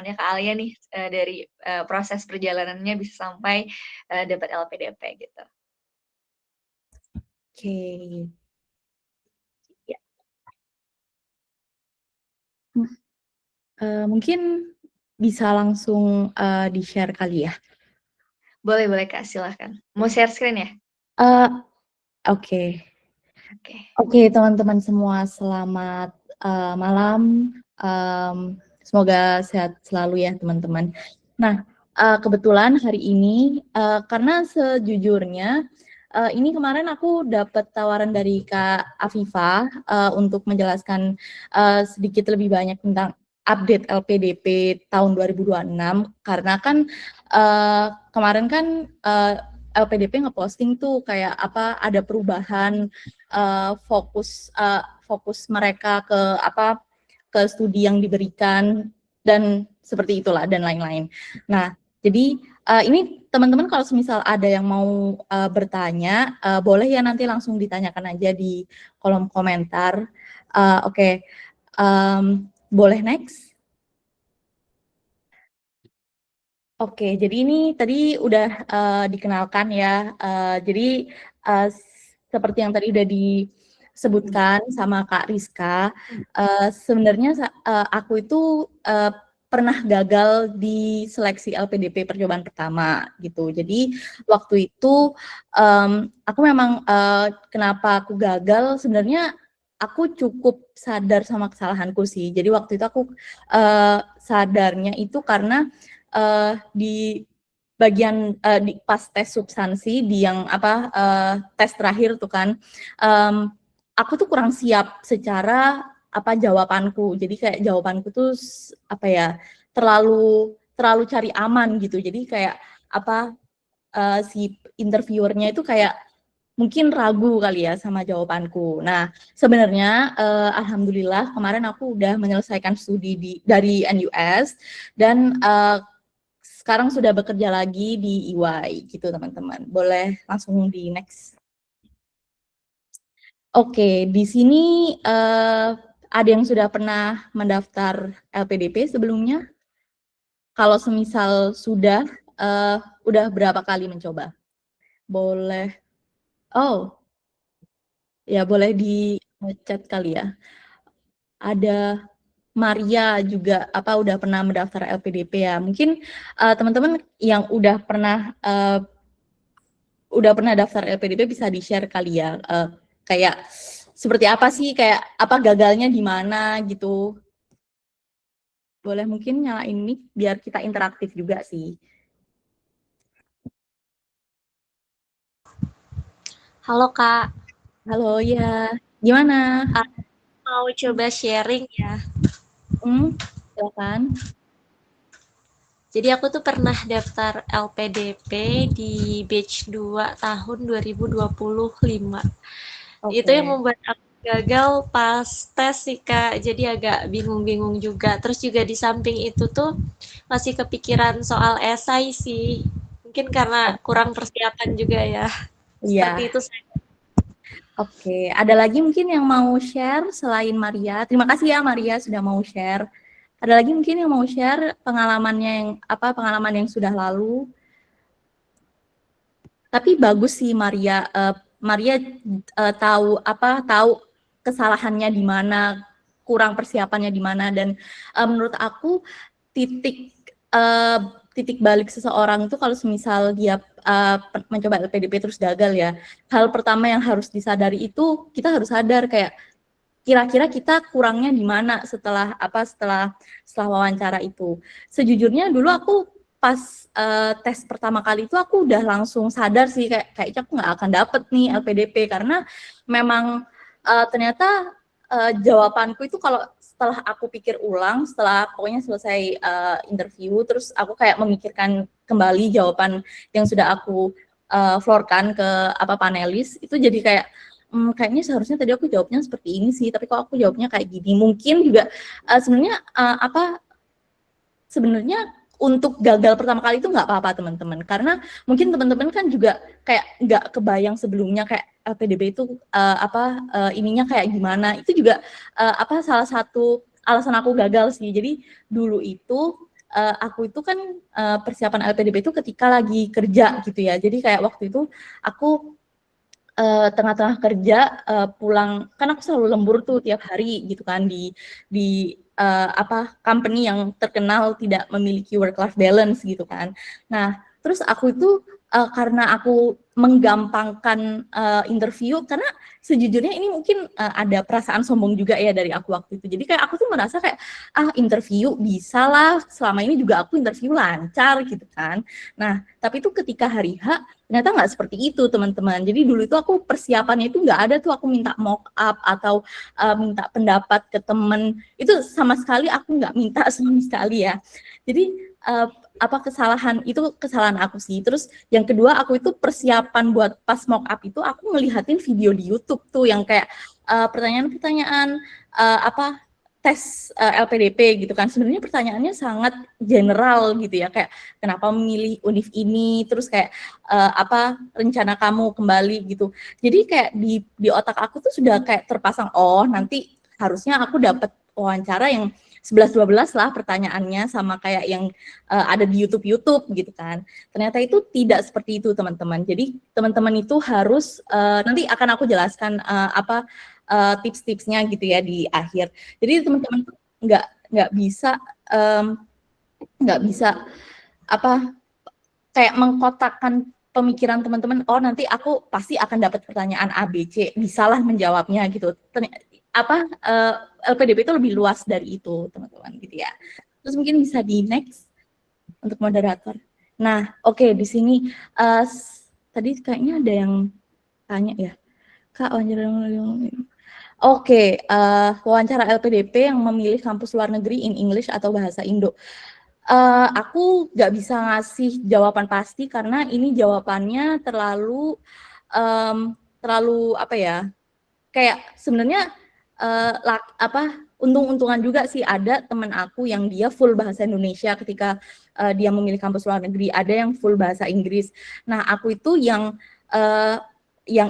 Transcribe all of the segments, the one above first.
pengalamannya Kak Alia nih, dari, proses perjalanannya bisa sampai, dapat LPDP gitu. Oke. Ya. Mungkin bisa langsung di-share kali ya. Boleh boleh Kak, silahkan. Mau share screen ya? Oke. Oke. Oke, teman-teman semua, selamat malam. Semoga sehat selalu ya, teman-teman. Nah, kebetulan hari ini, karena sejujurnya, ini kemarin aku dapat tawaran dari Kak Afifah untuk menjelaskan sedikit lebih banyak tentang update LPDP tahun 2026, karena kan kemarin kan LPDP ngeposting tuh kayak apa, ada perubahan fokus mereka ke studi yang diberikan dan seperti itulah dan lain-lain. Nah, jadi ini teman-teman kalau misal ada yang mau bertanya, boleh ya nanti langsung ditanyakan aja di kolom komentar. Oke. Boleh next? Oke, jadi ini tadi udah dikenalkan ya. Jadi seperti yang tadi udah disebutkan sama Kak Rizka, sebenarnya aku itu pernah gagal di seleksi LPDP percobaan pertama gitu. Jadi waktu itu aku memang kenapa aku gagal, sebenarnya aku cukup sadar sama kesalahanku sih. Jadi waktu itu aku sadarnya itu karena di bagian di pas tes substansi di yang tes terakhir tuh kan, aku tuh kurang siap secara jawabanku. Jadi kayak jawabanku tuh apa ya, terlalu cari aman gitu. Jadi kayak si interviewernya itu kayak mungkin ragu kali ya sama jawabanku. Nah, sebenarnya alhamdulillah kemarin aku udah menyelesaikan studi dari NUS dan sekarang sudah bekerja lagi di EY gitu teman-teman. Boleh langsung di next. Oke, di sini ada yang sudah pernah mendaftar LPDP sebelumnya? Kalau semisal sudah, udah berapa kali mencoba? Boleh. Oh, ya boleh di chat kali ya. Ada Maria juga udah pernah mendaftar LPDP ya. Mungkin teman-teman yang udah pernah daftar LPDP bisa di-share kali ya, kayak seperti apa sih, kayak apa gagalnya di mana gitu. Boleh mungkin nyalain mic biar kita interaktif juga sih. Halo Kak. Halo, ya. Gimana? Mau coba sharing ya. Silakan. Jadi aku tuh pernah daftar LPDP di batch 2 tahun 2025. Okay. Itu yang membuat aku gagal pas tes sih Kak. Jadi agak bingung-bingung juga. Terus juga di samping itu tuh masih kepikiran soal esai sih. Mungkin karena kurang persiapan juga ya. Seperti itu saya. Oke, ada lagi mungkin yang mau share selain Maria? Terima kasih ya Maria sudah mau share. Ada lagi mungkin yang mau share pengalaman yang sudah lalu? Tapi bagus sih Maria. Maria tahu kesalahannya di mana, kurang persiapannya di mana, dan menurut aku titik balik seseorang itu kalau semisal dia mencoba LPDP terus gagal ya, hal pertama yang harus disadari itu kita harus sadar kayak kira-kira kita kurangnya di mana setelah wawancara itu. Sejujurnya dulu aku pas tes pertama kali itu aku udah langsung sadar sih kayaknya aku nggak akan dapet nih LPDP karena memang ternyata jawabanku itu kalau setelah aku pikir ulang, setelah pokoknya selesai interview, terus aku kayak memikirkan kembali jawaban yang sudah aku floorkan ke panelis, itu jadi kayak kayaknya seharusnya tadi aku jawabnya seperti ini sih, tapi kok aku jawabnya kayak gini. Mungkin juga sebenarnya untuk gagal pertama kali itu nggak apa-apa teman-teman, karena mungkin teman-teman kan juga kayak nggak kebayang sebelumnya kayak LPDP itu ininya kayak gimana. Itu juga salah satu alasan aku gagal sih. Jadi dulu itu aku itu kan persiapan LPDP itu ketika lagi kerja gitu ya. Jadi kayak waktu itu aku tengah-tengah kerja pulang, kan aku selalu lembur tuh tiap hari gitu kan di company yang terkenal tidak memiliki work life balance gitu kan. Nah, terus aku itu karena aku menggampangkan interview, karena sejujurnya ini mungkin ada perasaan sombong juga ya dari aku waktu itu. Jadi kayak aku tuh merasa kayak interview bisa lah, selama ini juga aku interview lancar gitu kan. Nah, tapi itu ketika hari H ternyata nggak seperti itu teman-teman. Jadi dulu itu aku persiapannya itu nggak ada tuh aku minta mock up atau minta pendapat ke temen, itu sama sekali aku nggak minta sama sekali ya. Jadi kesalahan aku sih. Terus yang kedua, aku itu persiapan buat pas mock up itu aku ngelihatin video di YouTube tuh yang kayak pertanyaan-pertanyaan tes LPDP gitu kan. Sebenarnya pertanyaannya sangat general gitu ya, kayak kenapa memilih univ ini, terus kayak apa rencana kamu kembali gitu. Jadi kayak di otak aku tuh sudah kayak terpasang, oh nanti harusnya aku dapat wawancara yang 11-12 lah pertanyaannya sama kayak yang ada di YouTube gitu kan. Ternyata itu tidak seperti itu teman-teman. Jadi teman-teman itu harus nanti akan aku jelaskan tips-tipsnya gitu ya di akhir. Jadi teman-teman tuh nggak bisa kayak mengkotakkan pemikiran teman-teman, oh nanti aku pasti akan dapat pertanyaan A, B, C, bisalah menjawabnya gitu. LPDP itu lebih luas dari itu teman-teman gitu ya. Terus mungkin bisa di next untuk moderator. Nah, oke, di sini tadi kayaknya ada yang tanya ya, Kak, wawancara LPDP yang memilih kampus luar negeri in English atau bahasa Indo. Aku nggak bisa ngasih jawaban pasti karena ini jawabannya terlalu kayak sebenarnya untung-untungan juga sih, ada teman aku yang dia full bahasa Indonesia ketika dia memilih kampus luar negeri, ada yang full bahasa Inggris. Nah, aku itu yang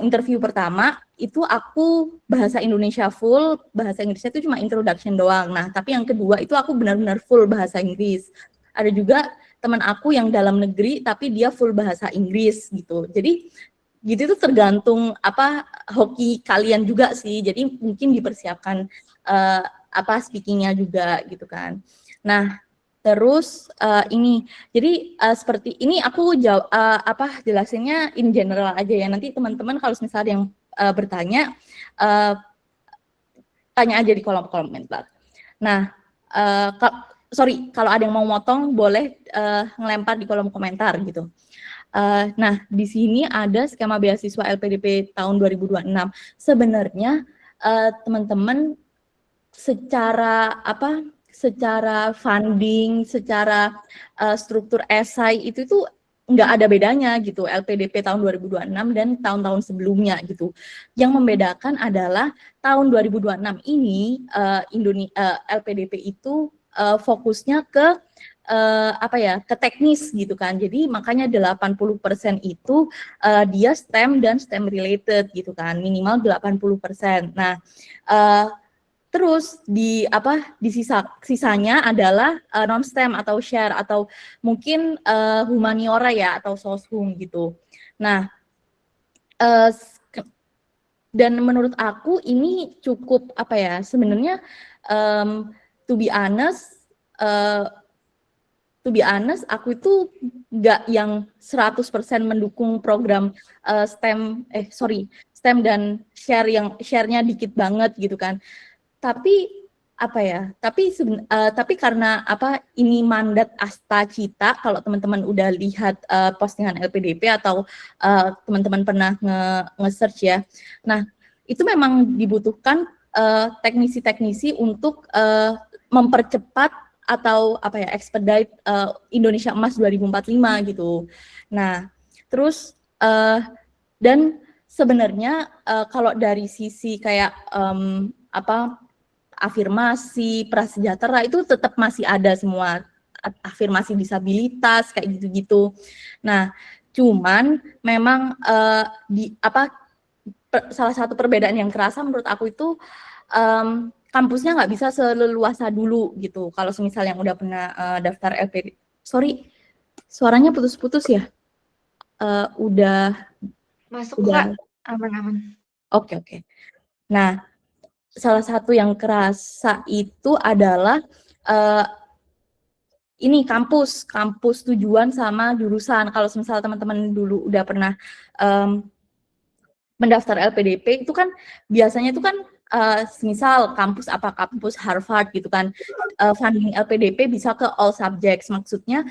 interview pertama itu aku bahasa Indonesia full, bahasa Inggrisnya itu cuma introduction doang. Nah, tapi yang kedua itu aku benar-benar full bahasa Inggris. Ada juga teman aku yang dalam negeri tapi dia full bahasa Inggris gitu. Jadi gitu itu tergantung hoki kalian juga sih. Jadi mungkin dipersiapkan speakingnya juga gitu kan. Nah, terus ini, jadi seperti ini aku jelasinnya in general aja ya. Nanti teman-teman kalau misalnya yang bertanya, tanya aja di kolom komentar. Nah, kalau ada yang mau motong boleh ngelempar di kolom komentar gitu. Nah, di sini ada skema beasiswa LPDP tahun 2026. Sebenarnya teman-teman secara funding, secara struktur esai itu tuh nggak ada bedanya gitu, LPDP tahun 2026 dan tahun-tahun sebelumnya gitu. Yang membedakan adalah tahun 2026 ini LPDP itu fokusnya ke ke teknis gitu kan. Jadi makanya 80% itu dia STEM dan STEM related gitu kan, minimal 80%. Nah, terus sisanya adalah non STEM atau share atau mungkin humaniora ya atau soshum gitu. Nah, dan menurut aku ini cukup sebenarnya to be honest, aku itu nggak yang 100% mendukung program STEM dan share-nya dikit banget gitu kan. Tapi tapi karena ini mandat Asta Cita, kalau teman-teman udah lihat postingan LPDP atau teman-teman pernah nge-search ya. Nah, itu memang dibutuhkan teknisi-teknisi untuk mempercepat atau expedite Indonesia Emas 2045 gitu. Nah, terus dan sebenarnya kalau dari sisi kayak afirmasi prasejahtera itu tetap masih ada semua, afirmasi disabilitas kayak gitu-gitu. Nah, cuman memang salah satu perbedaan yang kerasa menurut aku itu kampusnya nggak bisa seleluasa dulu gitu. Kalau semisal yang udah pernah daftar LPDP, sorry, suaranya putus-putus ya. Udah Masuk Kak, aman-aman. Oke. Nah, salah satu yang kerasa itu adalah ini kampus tujuan sama jurusan. Kalau misal teman-teman dulu udah pernah mendaftar LPDP itu kan biasanya itu kan misal kampus Harvard gitu kan, funding LPDP bisa ke all subjects, maksudnya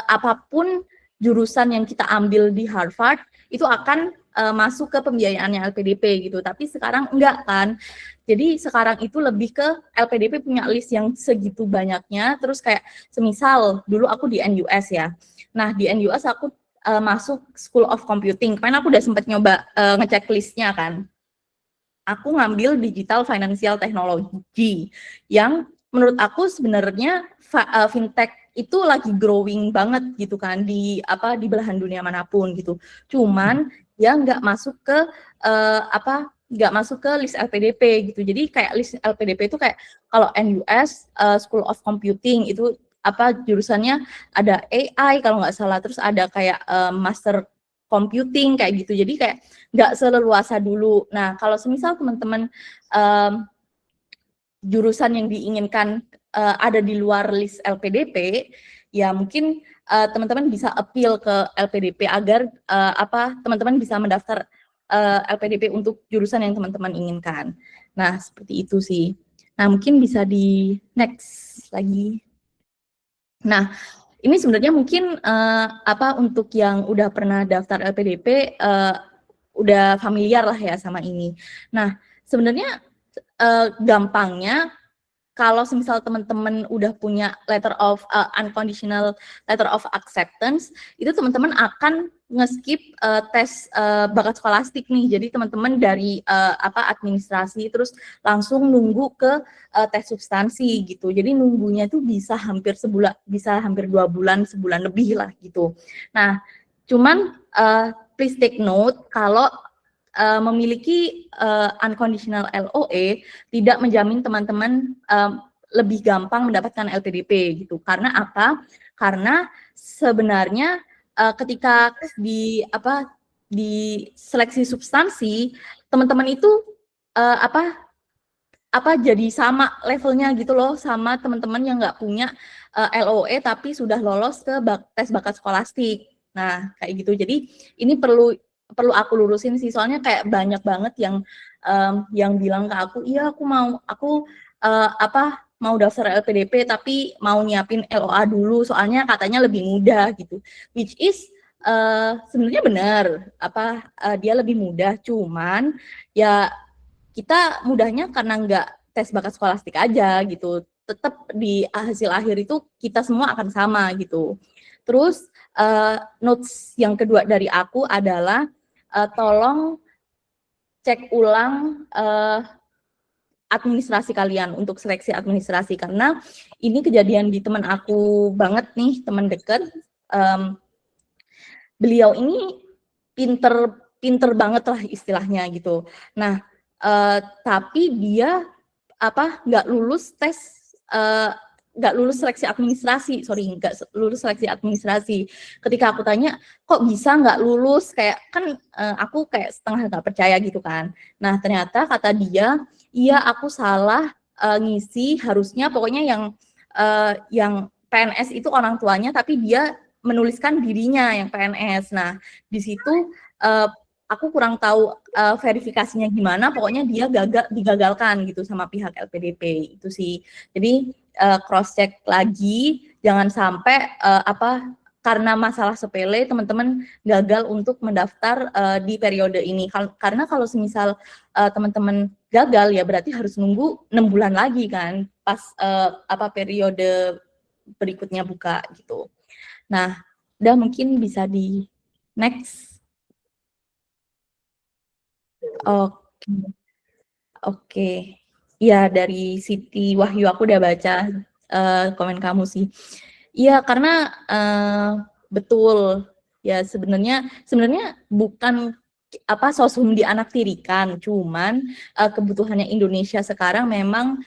apapun jurusan yang kita ambil di Harvard itu akan masuk ke pembiayaannya LPDP gitu. Tapi sekarang enggak kan. Jadi sekarang itu lebih ke LPDP punya list yang segitu banyaknya, terus kayak semisal dulu aku di NUS ya. Nah, di NUS aku masuk School of Computing. Kemarin aku udah sempat nyoba ngecek listnya kan. Aku ngambil Digital Financial Technology yang menurut aku sebenarnya fintech itu lagi growing banget gitu kan di belahan dunia manapun gitu. Cuman ya nggak masuk ke nggak masuk ke list LPDP gitu. Jadi kayak list LPDP itu kayak kalau NUS School of Computing itu jurusannya ada AI kalau nggak salah, terus ada kayak master computing kayak gitu. Jadi kayak nggak seleluasa dulu. Nah, kalau semisal teman-teman jurusan yang diinginkan ada di luar list LPDP, ya mungkin teman-teman bisa appeal ke LPDP agar teman-teman bisa mendaftar LPDP untuk jurusan yang teman-teman inginkan. Nah, seperti itu sih. Nah, mungkin bisa di next lagi. Nah, ini sebenarnya mungkin untuk yang udah pernah daftar LPDP udah familiar lah ya sama ini. Nah, sebenarnya gampangnya kalau misal teman-teman udah punya unconditional letter of acceptance, itu teman-teman akan nge-skip tes bakat skolastik nih. Jadi teman-teman dari administrasi terus langsung nunggu ke tes substansi gitu. Jadi nunggunya tuh bisa hampir sebulan, bisa hampir 2 bulan, sebulan lebih lah gitu. Nah, cuman please take note kalau memiliki unconditional LOA tidak menjamin teman-teman lebih gampang mendapatkan LPDP gitu. Karena apa? Karena sebenarnya ketika di seleksi substansi, teman-teman itu jadi sama levelnya gitu loh sama teman-teman yang nggak punya LOE tapi sudah lolos ke tes bakat skolastik. Nah, kayak gitu. Jadi ini perlu aku lurusin sih, soalnya kayak banyak banget yang bilang ke aku, iya aku mau daftar LPDP tapi mau nyiapin LOA dulu soalnya katanya lebih mudah gitu, which is sebenarnya benar dia lebih mudah, cuman ya kita mudahnya karena nggak tes bakat skolastik aja gitu, tetap di hasil akhir itu kita semua akan sama gitu. Terus notes yang kedua dari aku adalah tolong cek ulang administrasi kalian untuk seleksi administrasi, karena ini kejadian di teman aku banget nih, teman deket. Beliau ini pinter banget lah istilahnya gitu. Nah, tapi dia nggak lulus seleksi administrasi, Ketika aku tanya, kok bisa nggak lulus, kayak kan aku kayak setengah nggak percaya gitu kan. Nah, ternyata kata dia, iya aku salah ngisi, harusnya pokoknya yang PNS itu orang tuanya, tapi dia menuliskan dirinya yang PNS. Nah, di situ aku kurang tahu verifikasinya gimana, pokoknya dia digagalkan gitu sama pihak LPDP itu sih. Jadi cross check lagi, jangan sampai karena masalah sepele teman-teman gagal untuk mendaftar di periode ini. Karena kalau semisal teman-teman gagal ya berarti harus nunggu 6 bulan lagi kan pas periode berikutnya buka gitu. Nah, udah mungkin bisa di next. Oke. Ya, dari Siti Wahyu aku udah baca komen kamu sih. Iya, karena betul ya, sebenarnya bukan Soshum dianaktirikan, cuman kebutuhannya Indonesia sekarang memang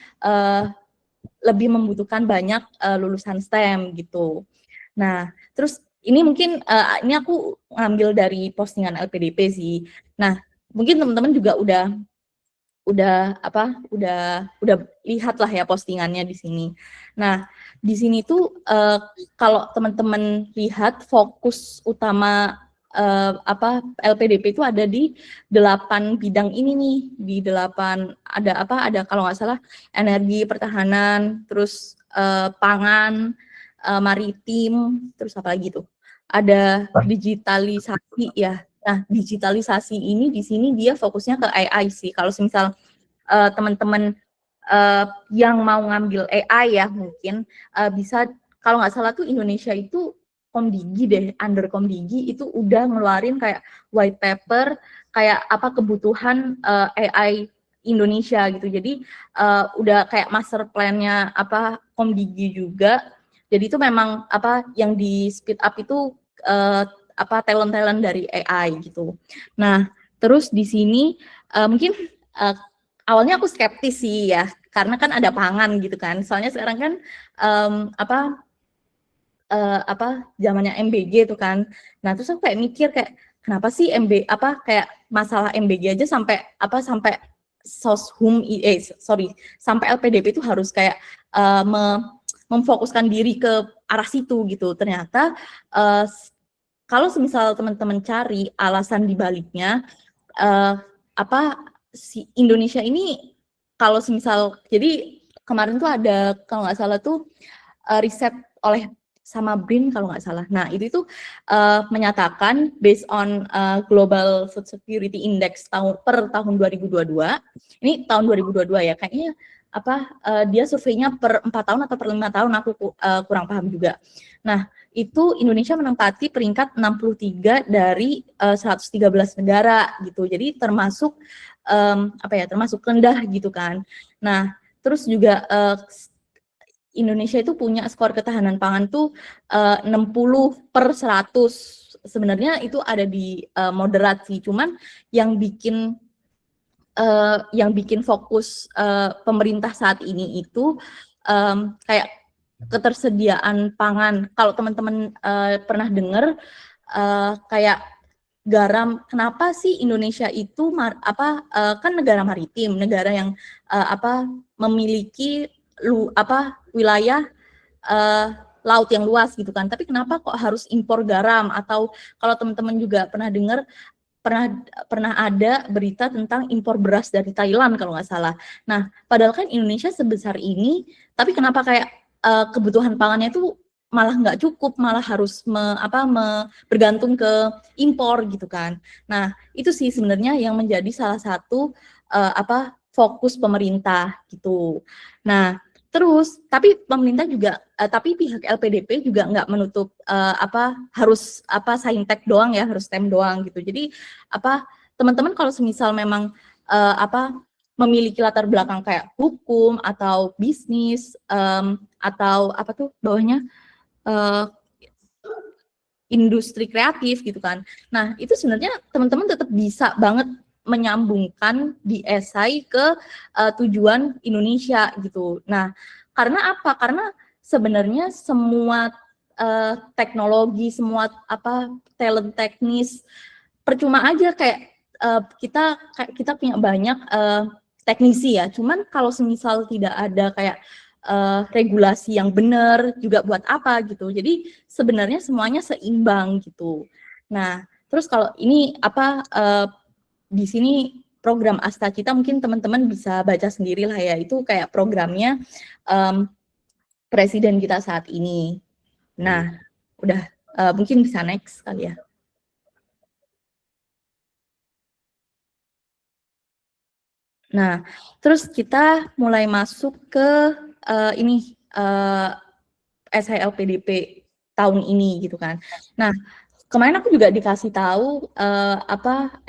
lebih membutuhkan banyak lulusan STEM gitu. Nah, terus ini mungkin ini aku ngambil dari postingan LPDP sih. Nah, mungkin teman-teman juga udah lihat lah ya postingannya di sini. Nah, di sini tuh kalau teman-teman lihat fokus utama LPDP itu ada di 8 bidang ini nih, di 8 ada kalau nggak salah energi, pertahanan, terus pangan, maritim, terus apa lagi tuh? Ada digitalisasi ya. Nah, digitalisasi ini di sini dia fokusnya ke AI sih. Kalau misal teman-teman yang mau ngambil AI ya mungkin bisa, kalau nggak salah tuh Indonesia itu Komdigi deh, under Komdigi itu udah ngeluarin kayak white paper kayak apa kebutuhan AI Indonesia gitu. Jadi udah kayak master plan-nya Komdigi juga. Jadi itu memang yang di speed up itu talent-talent dari AI gitu. Nah, terus di sini mungkin awalnya aku skeptis sih ya, karena kan ada pangan gitu kan. Soalnya sekarang kan zamannya MBG itu kan. Nah, terus aku kayak mikir kayak kenapa sih kayak masalah MBG aja sampai Soshum sampai LPDP itu harus kayak memfokuskan diri ke arah situ gitu. Ternyata kalau semisal teman-teman cari alasan di baliknya si Indonesia ini kalau semisal, jadi kemarin tuh ada kalau nggak salah tuh riset oleh sama BRIN kalau nggak salah. Nah, itu tuh menyatakan based on Global Food Security Index per tahun 2022. Ini tahun 2022 ya, kayaknya dia surveinya per 4 tahun atau per 5 tahun, aku kurang paham juga. Nah, itu Indonesia menempati peringkat 63 dari 113 negara gitu. Jadi termasuk termasuk rendah gitu kan. Nah, terus juga Indonesia itu punya skor ketahanan pangan tuh 60/100. Sebenarnya itu ada di moderat sih, cuman yang bikin fokus pemerintah saat ini itu kayak ketersediaan pangan. Kalau teman-teman pernah dengar kayak garam, kenapa sih Indonesia itu kan negara maritim, negara yang memiliki wilayah laut yang luas gitu kan. Tapi kenapa kok harus impor garam? Atau kalau teman-teman juga pernah dengar pernah ada berita tentang impor beras dari Thailand kalau nggak salah. Nah, padahal kan Indonesia sebesar ini, tapi kenapa kayak kebutuhan pangannya itu malah nggak cukup, malah harus bergantung ke impor gitu kan. Nah, itu sih sebenarnya yang menjadi salah satu fokus pemerintah gitu. Nah, terus tapi pemerintah juga tapi pihak LPDP juga nggak menutup harus saintek doang ya, harus STEM doang gitu. Jadi teman-teman kalau semisal memang memiliki latar belakang kayak hukum atau bisnis atau bawahnya industri kreatif gitu kan. Nah, itu sebenarnya teman-teman tetap bisa banget menyambungkan di esai ke tujuan Indonesia gitu. Nah, karena apa? Karena sebenarnya semua teknologi, semua talent teknis percuma aja kayak kita punya banyak teknisi ya. Cuman kalau semisal tidak ada kayak regulasi yang benar juga buat apa gitu. Jadi sebenarnya semuanya seimbang gitu. Nah, terus kalau ini di sini program Astacita mungkin teman-teman bisa baca sendiri lah ya, itu kayak programnya presiden kita saat ini. Nah, udah mungkin bisa next kali ya. Nah, terus kita mulai masuk ke ini SHLPDP tahun ini gitu kan. Nah, kemarin aku juga dikasih tahu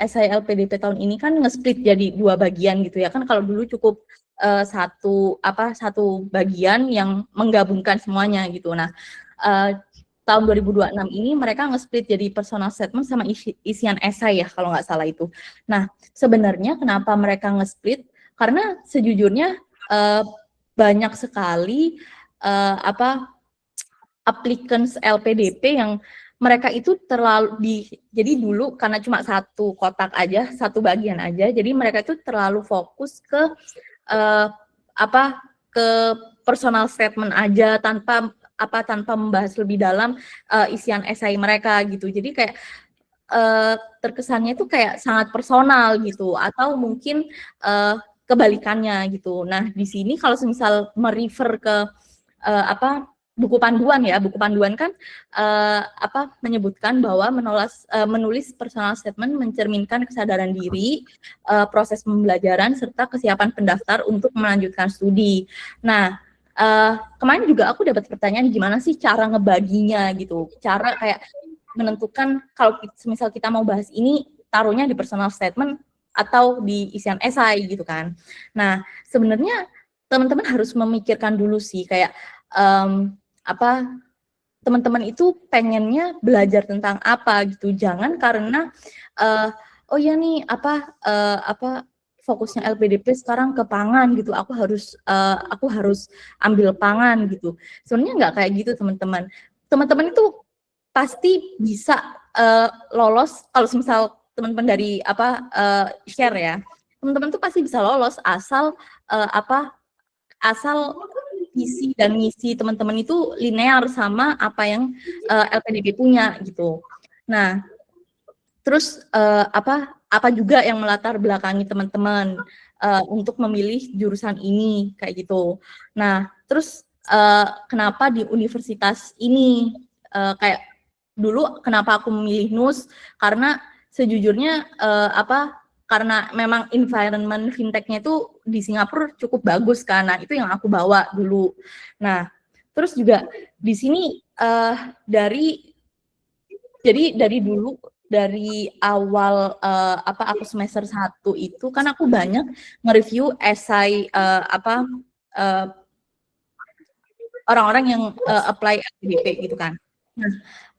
SHLPDP tahun ini kan nge-split jadi 2 bagian gitu ya kan. Kalau dulu cukup satu bagian yang menggabungkan semuanya gitu. Nah, tahun 2026 ini mereka nge-split jadi personal statement sama isian esai ya kalau nggak salah itu. Nah, sebenarnya kenapa mereka nge-split? Karena sejujurnya banyak sekali applicants LPDP yang mereka itu jadi dulu karena cuma satu kotak aja, satu bagian aja, jadi mereka itu terlalu fokus ke ke personal statement aja tanpa membahas lebih dalam isian esai mereka gitu. Jadi kayak terkesannya itu kayak sangat personal gitu, atau mungkin kebalikannya gitu. Nah, di sini kalau misal merefer ke buku panduan ya, buku panduan kan menyebutkan bahwa menulis personal statement mencerminkan kesadaran diri, proses pembelajaran serta kesiapan pendaftar untuk melanjutkan studi. Nah, kemarin juga aku dapat pertanyaan gimana sih cara ngebaginya gitu, cara kayak menentukan kalau misal kita mau bahas ini taruhnya di personal statement atau di isian esai gitu kan. Nah, sebenarnya teman-teman harus memikirkan dulu sih kayak teman-teman itu pengennya belajar tentang apa gitu. Jangan karena oh ya nih fokusnya LPDP sekarang ke pangan gitu. Aku harus ambil pangan gitu. Sebenarnya nggak kayak gitu, teman-teman. Teman-teman itu pasti bisa lolos kalau misal teman-teman dari share ya. Teman-teman tuh pasti bisa lolos asal asal isi dan misi teman-teman itu linear sama apa yang LPDP punya gitu. Nah, terus apa juga yang melatar belakangi teman-teman untuk memilih jurusan ini kayak gitu. Nah, terus kenapa di universitas ini kayak dulu kenapa aku memilih NUS, karena sejujurnya karena memang environment fintech-nya itu di Singapura cukup bagus kan. Nah, itu yang aku bawa dulu. Nah, terus juga di sini dari dulu dari awal aku semester 1 itu kan aku banyak nge-review esai orang-orang yang apply LPDP gitu kan. Nah,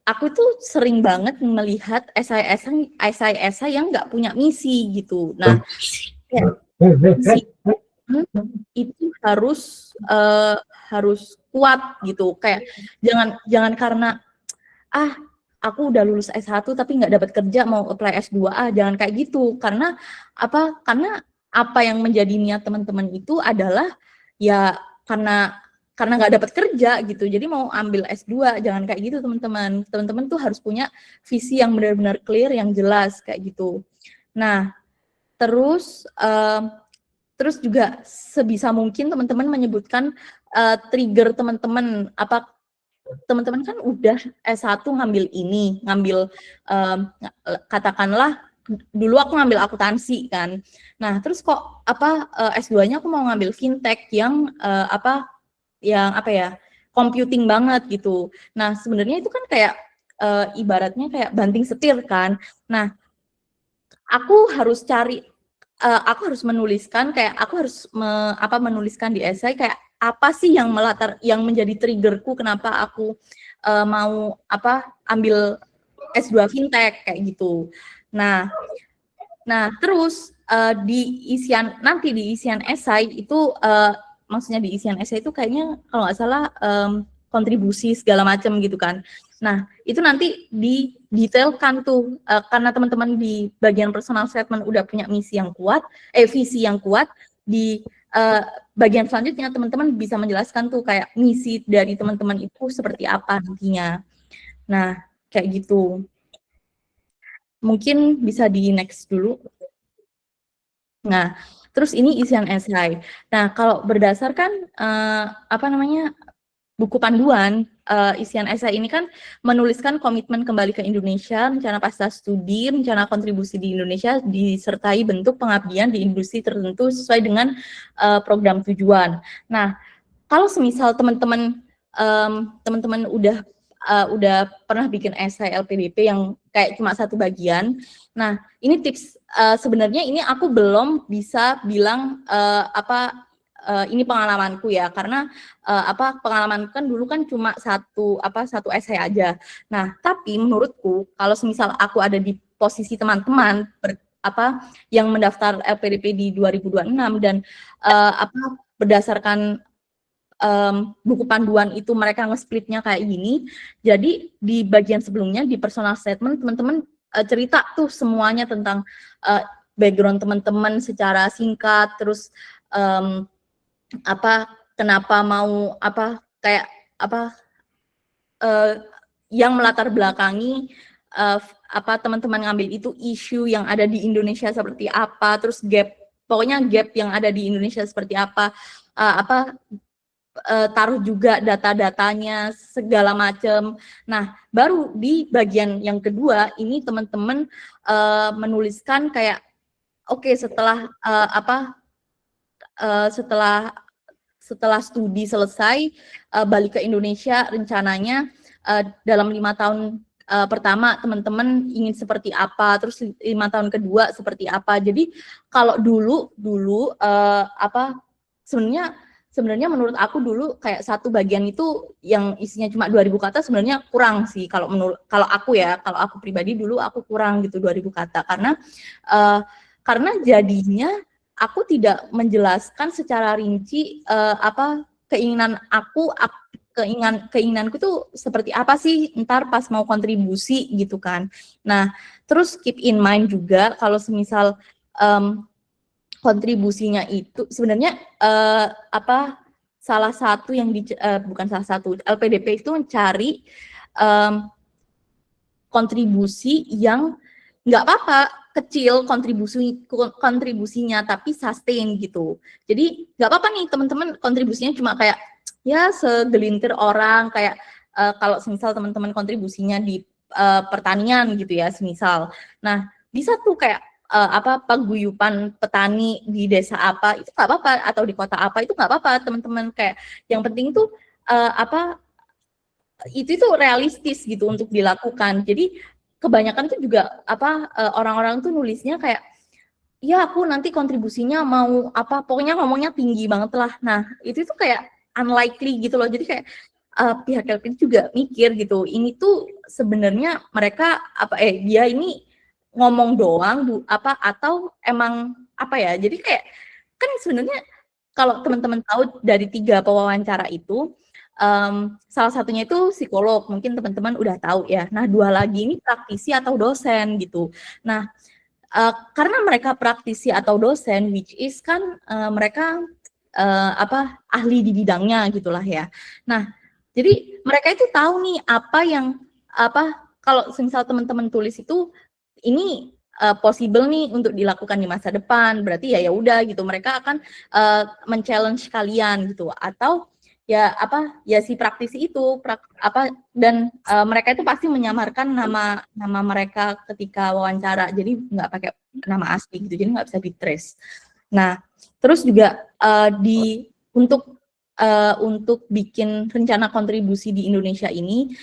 aku tuh sering banget melihat esai yang nggak punya misi gitu. Nah, misi itu harus kuat gitu. Kayak jangan karena aku udah lulus S1 tapi nggak dapat kerja mau apply S2 jangan kayak gitu. Karena apa yang menjadi niat teman-teman itu adalah ya karena nggak dapat kerja gitu, jadi mau ambil S2, jangan kayak gitu teman-teman. Teman-teman tuh harus punya visi yang benar-benar clear, yang jelas kayak gitu. Nah, terus juga sebisa mungkin teman-teman menyebutkan trigger teman-teman. Teman-teman kan udah S1 ngambil katakanlah dulu aku ngambil akuntansi kan. Nah, terus kok S2-nya aku mau ngambil fintech yang computing banget gitu. Nah, sebenarnya itu kan kayak ibaratnya kayak banting setir kan. Nah, aku harus menuliskan kayak aku harus menuliskan di esai kayak apa sih yang menjadi triggerku kenapa aku mau ambil S2 fintech kayak gitu. Nah terus di isian esai itu maksudnya di isian esai itu kayaknya kalau nggak salah kontribusi segala macam gitu kan. Nah, itu nanti didetailkan tuh karena teman-teman di bagian personal statement udah punya visi yang kuat, di bagian selanjutnya teman-teman bisa menjelaskan tuh kayak misi dari teman-teman itu seperti apa nantinya. Nah, kayak gitu. Mungkin bisa di next dulu. Nah, terus ini isian esai. Nah, kalau berdasarkan buku panduan, isian esai ini kan menuliskan komitmen kembali ke Indonesia, rencana pasca studi, rencana kontribusi di Indonesia, disertai bentuk pengabdian di industri tertentu sesuai dengan program tujuan. Nah, kalau semisal teman-teman udah pernah bikin esai LPDP yang kayak cuma satu bagian. Nah, ini tips sebenarnya ini aku belum bisa bilang ini pengalamanku ya, karena pengalaman kan dulu kan cuma satu essay aja. Nah, tapi menurutku kalau semisal aku ada di posisi teman-teman yang mendaftar LPDP di 2026 dan berdasarkan buku panduan itu mereka nge-splitnya kayak gini. Jadi di bagian sebelumnya di personal statement teman-teman cerita tuh semuanya tentang background teman-teman secara singkat, terus kenapa mau yang melatar belakangi teman-teman ngambil itu isu yang ada di Indonesia seperti apa, terus pokoknya gap yang ada di Indonesia seperti apa, taruh juga data-datanya segala macam. Nah, baru di bagian yang kedua ini teman-teman menuliskan kayak oke, setelah studi selesai balik ke Indonesia rencananya dalam 5 tahun pertama teman-teman ingin seperti apa, terus 5 tahun kedua seperti apa. Jadi kalau dulu sebenarnya menurut aku dulu kayak satu bagian itu yang isinya cuma 2000 kata sebenarnya kurang sih kalau aku pribadi dulu aku kurang gitu 2000 kata karena jadinya aku tidak menjelaskan secara rinci keinginanku tuh seperti apa sih ntar pas mau kontribusi gitu kan. Nah, terus keep in mind juga kalau semisal kontribusinya itu sebenarnya salah satu yang bukan salah satu, LPDP itu mencari kontribusi yang nggak apa-apa kecil kontribusinya tapi sustain gitu. Jadi nggak apa-apa nih teman-teman kontribusinya cuma kayak ya segelintir orang kayak kalau semisal teman-teman kontribusinya di pertanian gitu ya semisal. Nah, bisa tuh kayak paguyupan petani di desa apa itu nggak apa-apa atau di kota apa itu nggak apa-apa teman-teman, kayak yang penting tuh itu realistis gitu untuk dilakukan. Jadi kebanyakan tuh juga orang-orang tuh nulisnya kayak ya aku nanti kontribusinya mau pokoknya ngomongnya tinggi banget lah. Nah itu tuh kayak unlikely gitu loh. Jadi kayak pihak LPDP juga mikir gitu ini tuh sebenarnya mereka dia ini ngomong doang atau emang ya. Jadi kayak kan sebenarnya kalau teman-teman tahu dari 3 pewawancara itu salah satunya itu psikolog, mungkin teman-teman udah tahu ya. Nah 2 lagi ini praktisi atau dosen gitu. Nah karena mereka praktisi atau dosen which is kan mereka ahli di bidangnya gitulah ya. Nah jadi mereka itu tahu nih apa yang kalau misal teman-teman tulis itu ini possible nih untuk dilakukan di masa depan, berarti ya udah gitu mereka akan men-challenge kalian gitu, atau ya si praktisi itu dan mereka itu pasti menyamarkan nama mereka ketika wawancara, jadi nggak pakai nama asli gitu, jadi nggak bisa di-trace. Nah terus juga untuk bikin rencana kontribusi di Indonesia ini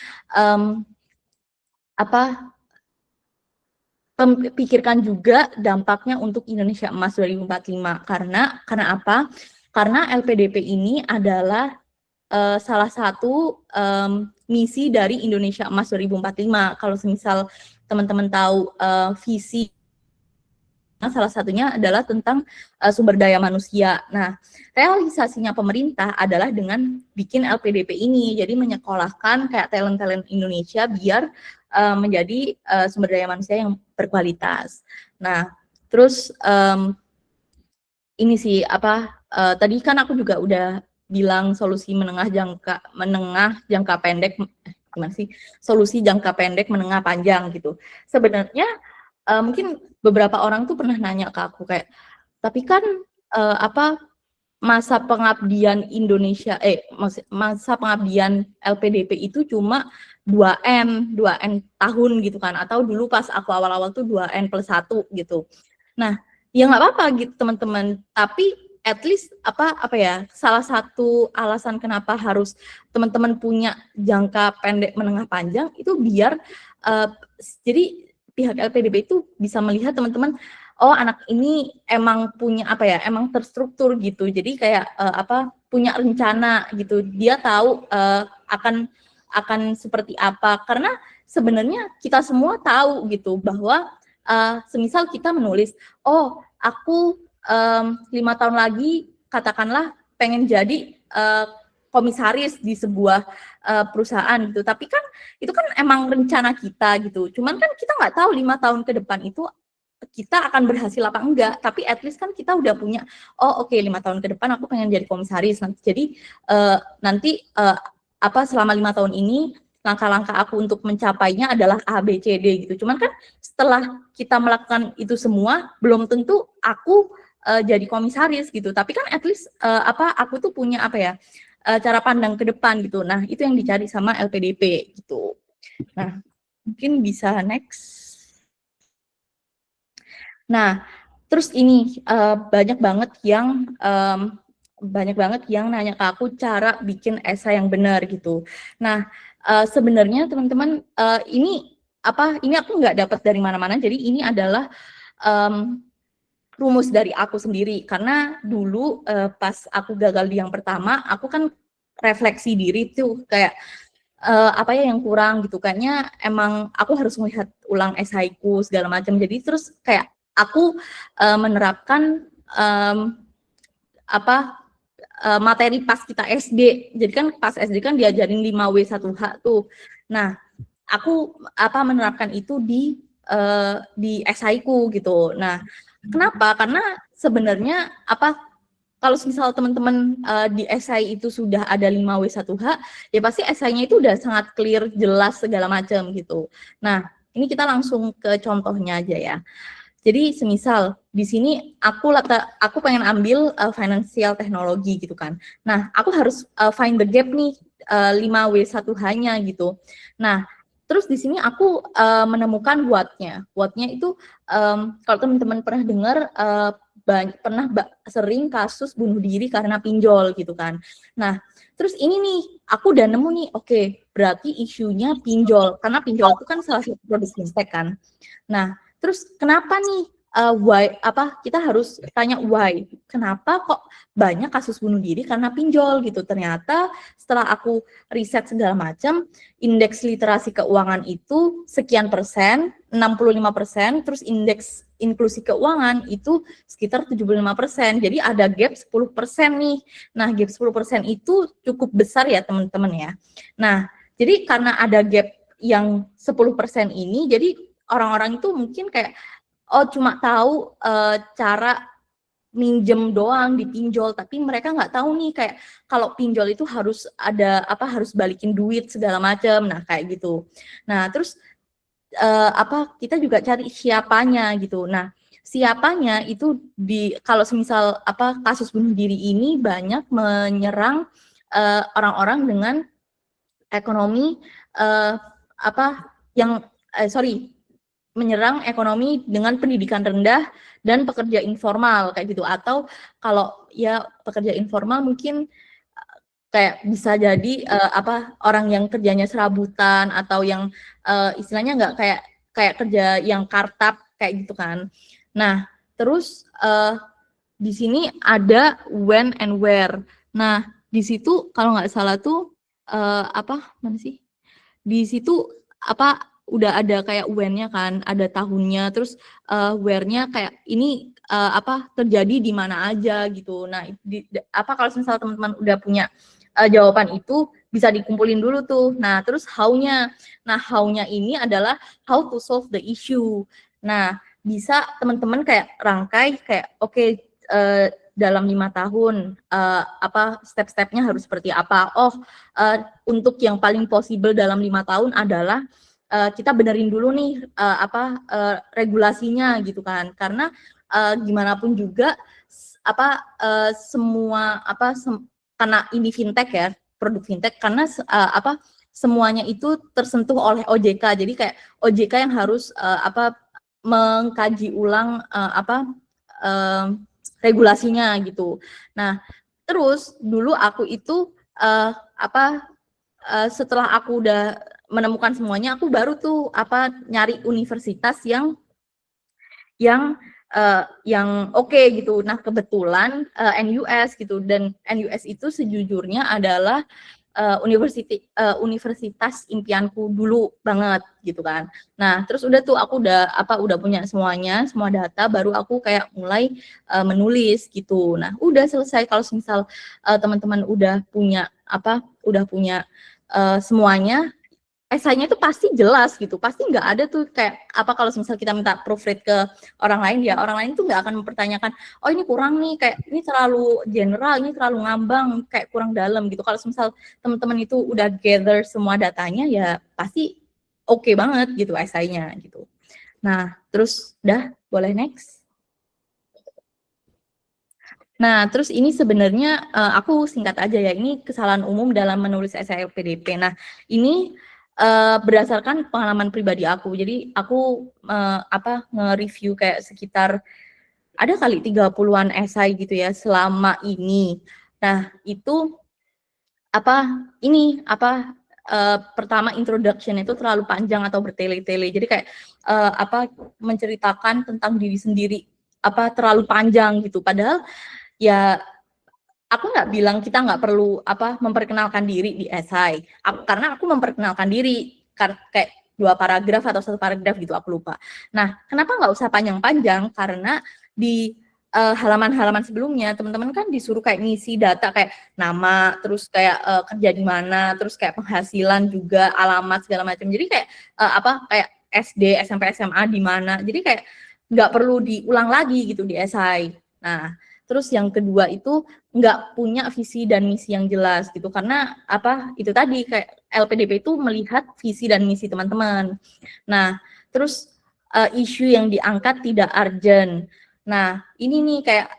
pikirkan juga dampaknya untuk Indonesia Emas 2045. Karena apa? Karena LPDP ini adalah salah satu misi dari Indonesia Emas 2045. Kalau semisal teman-teman tahu visi, salah satunya adalah tentang sumber daya manusia. Nah, realisasinya pemerintah adalah dengan bikin LPDP ini. Jadi menyekolahkan kayak talent-talent Indonesia biar menjadi sumber daya manusia yang berkualitas. Nah, terus ini sih tadi kan aku juga udah bilang solusi menengah jangka pendek, gimana sih? Solusi jangka pendek, menengah, panjang gitu. Sebenarnya mungkin beberapa orang tuh pernah nanya ke aku kayak, tapi kan masa pengabdian Indonesia, masa pengabdian LPDP itu cuma 2N tahun gitu kan, atau dulu pas aku awal-awal tuh 2N+1 gitu. Nah, ya nggak apa-apa gitu teman-teman, tapi at least salah satu alasan kenapa harus teman-teman punya jangka pendek, menengah, panjang itu biar jadi pihak LPDP itu bisa melihat teman-teman, oh anak ini emang punya apa ya, emang terstruktur gitu. Jadi kayak punya rencana gitu. Dia tahu akan seperti apa. Karena sebenarnya kita semua tahu gitu bahwa semisal kita menulis, oh aku 5 tahun lagi katakanlah pengen jadi komisaris di sebuah perusahaan gitu. Tapi kan itu kan emang rencana kita gitu. Cuman kan kita nggak tahu 5 tahun ke depan itu kita akan berhasil apa enggak. Tapi at least kan kita udah punya, oh oke, 5 tahun ke depan aku pengen jadi komisaris. Jadi nanti selama 5 tahun ini langkah-langkah aku untuk mencapainya adalah A, B, C, D gitu. Cuman kan setelah kita melakukan itu semua, belum tentu aku jadi komisaris gitu. Tapi kan at least aku tuh punya cara pandang ke depan gitu. Nah, itu yang dicari sama LPDP gitu. Nah, mungkin bisa next. Nah, terus ini banyak banget yang nanya ke aku cara bikin esai yang benar gitu. Nah, sebenarnya teman-teman ini aku nggak dapat dari mana-mana. Jadi ini adalah rumus dari aku sendiri, karena dulu pas aku gagal di yang pertama, aku kan refleksi diri tuh kayak apa ya yang kurang gitu, kayaknya emang aku harus melihat ulang esaiku segala macam. Jadi terus kayak aku menerapkan materi pas kita SD. Jadi kan pas SD kan diajarin 5W1H tuh. Nah, aku menerapkan itu di esaiku gitu. Nah, kenapa? Karena sebenarnya kalau misal teman-teman di esai itu sudah ada 5W1H, ya pasti esainya itu udah sangat clear, jelas segala macam gitu. Nah, ini kita langsung ke contohnya aja ya. Jadi semisal di sini aku pengen ambil financial technology gitu kan. Nah, aku harus find the gap nih 5W1H-nya gitu. Nah, terus di sini aku menemukan what-nya. What-nya itu kalau teman-teman pernah dengar sering kasus bunuh diri karena pinjol gitu kan. Nah, terus ini nih aku udah nemu nih, oke, berarti isunya pinjol, karena pinjol itu kan salah satu produk fintech kan. Nah, terus kenapa nih kita harus tanya why, kenapa kok banyak kasus bunuh diri karena pinjol gitu. Ternyata setelah aku riset segala macam, indeks literasi keuangan itu sekian persen, 65%, terus indeks inklusi keuangan itu sekitar 75%. Jadi ada gap 10% nih. Nah, gap 10% itu cukup besar ya teman-teman ya. Nah, jadi karena ada gap yang 10% ini, jadi orang-orang itu mungkin kayak cuma tahu cara minjem doang di pinjol, tapi mereka nggak tahu nih kayak kalau pinjol itu harus harus balikin duit segala macam. Nah, kayak gitu. Nah, terus kita juga cari siapanya gitu. Nah, siapanya itu kalau semisal kasus bunuh diri ini banyak menyerang orang-orang dengan ekonomi menyerang ekonomi dengan pendidikan rendah dan pekerja informal kayak gitu. Atau kalau ya pekerja informal mungkin kayak bisa jadi orang yang kerjanya serabutan atau yang istilahnya nggak kayak kerja yang kartap kayak gitu kan. Nah, terus di sini ada when and where. Nah, di situ kalau nggak salah tuh mana sih? Di situ udah ada kayak when-nya kan, ada tahunnya, terus where-nya kayak ini terjadi di mana aja gitu. Nah, kalau misalnya teman-teman udah punya jawaban itu bisa dikumpulin dulu tuh. Nah, terus how-nya. Nah, how-nya ini adalah how to solve the issue. Nah, bisa teman-teman kayak rangkai kayak oke, dalam 5 tahun step-stepnya harus seperti apa. Untuk yang paling possible dalam 5 tahun adalah kita benerin dulu nih regulasinya gitu kan, karena gimana pun juga karena ini fintech ya, produk fintech, karena semuanya itu tersentuh oleh OJK. Jadi kayak OJK yang harus mengkaji ulang regulasinya gitu. Nah, terus dulu aku itu setelah aku udah menemukan semuanya, aku baru tuh nyari universitas yang yang oke gitu. Nah kebetulan NUS gitu, dan NUS itu sejujurnya adalah universitas impianku dulu banget gitu kan. Nah terus udah tuh aku udah punya semuanya, semua data, baru aku kayak mulai menulis gitu. Nah udah selesai. Kalau misal teman-teman udah punya semuanya, esainya itu pasti jelas gitu, pasti nggak ada tuh kayak kalau misal kita minta proofread ke orang lain, ya orang lain tuh nggak akan mempertanyakan, oh ini kurang nih, kayak ini terlalu general, ini terlalu ngambang, kayak kurang dalam gitu. Kalau misal teman-teman itu udah gather semua datanya, ya pasti oke banget gitu esainya gitu. Nah terus boleh next. Nah, terus ini sebenarnya aku singkat aja ya, ini kesalahan umum dalam menulis esai LPDP. Nah, ini berdasarkan pengalaman pribadi aku. Jadi aku nge-review kayak sekitar ada kali 30-an esai gitu ya selama ini. Nah, itu pertama introduction itu terlalu panjang atau bertele-tele. Jadi kayak menceritakan tentang diri sendiri terlalu panjang gitu. Padahal ya aku nggak bilang kita nggak perlu memperkenalkan diri di esai, karena aku memperkenalkan diri kayak 2 paragraf atau 1 paragraf gitu, aku lupa. Nah, kenapa nggak usah panjang-panjang? Karena di halaman-halaman sebelumnya teman-teman kan disuruh kayak ngisi data kayak nama, terus kayak kerja di mana, terus kayak penghasilan juga, alamat segala macam. Jadi kayak kayak SD, SMP, SMA di mana. Jadi kayak nggak perlu diulang lagi gitu di esai. Nah, terus yang kedua itu nggak punya visi dan misi yang jelas gitu, karena itu tadi kayak LPDP itu melihat visi dan misi teman-teman. Nah terus isu yang diangkat tidak urgent. Nah ini nih kayak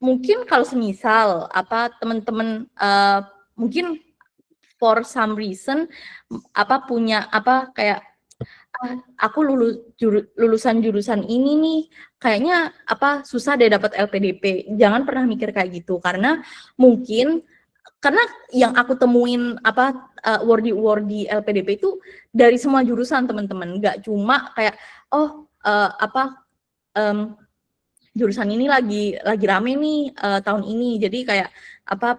mungkin kalau semisal teman-teman mungkin for some reason punya kayak aku lulusan jurusan ini nih, kayaknya susah deh dapat LPDP. Jangan pernah mikir kayak gitu, karena yang aku temuin awardee LPDP itu dari semua jurusan teman-teman, nggak cuma kayak jurusan ini lagi rame nih tahun ini, jadi kayak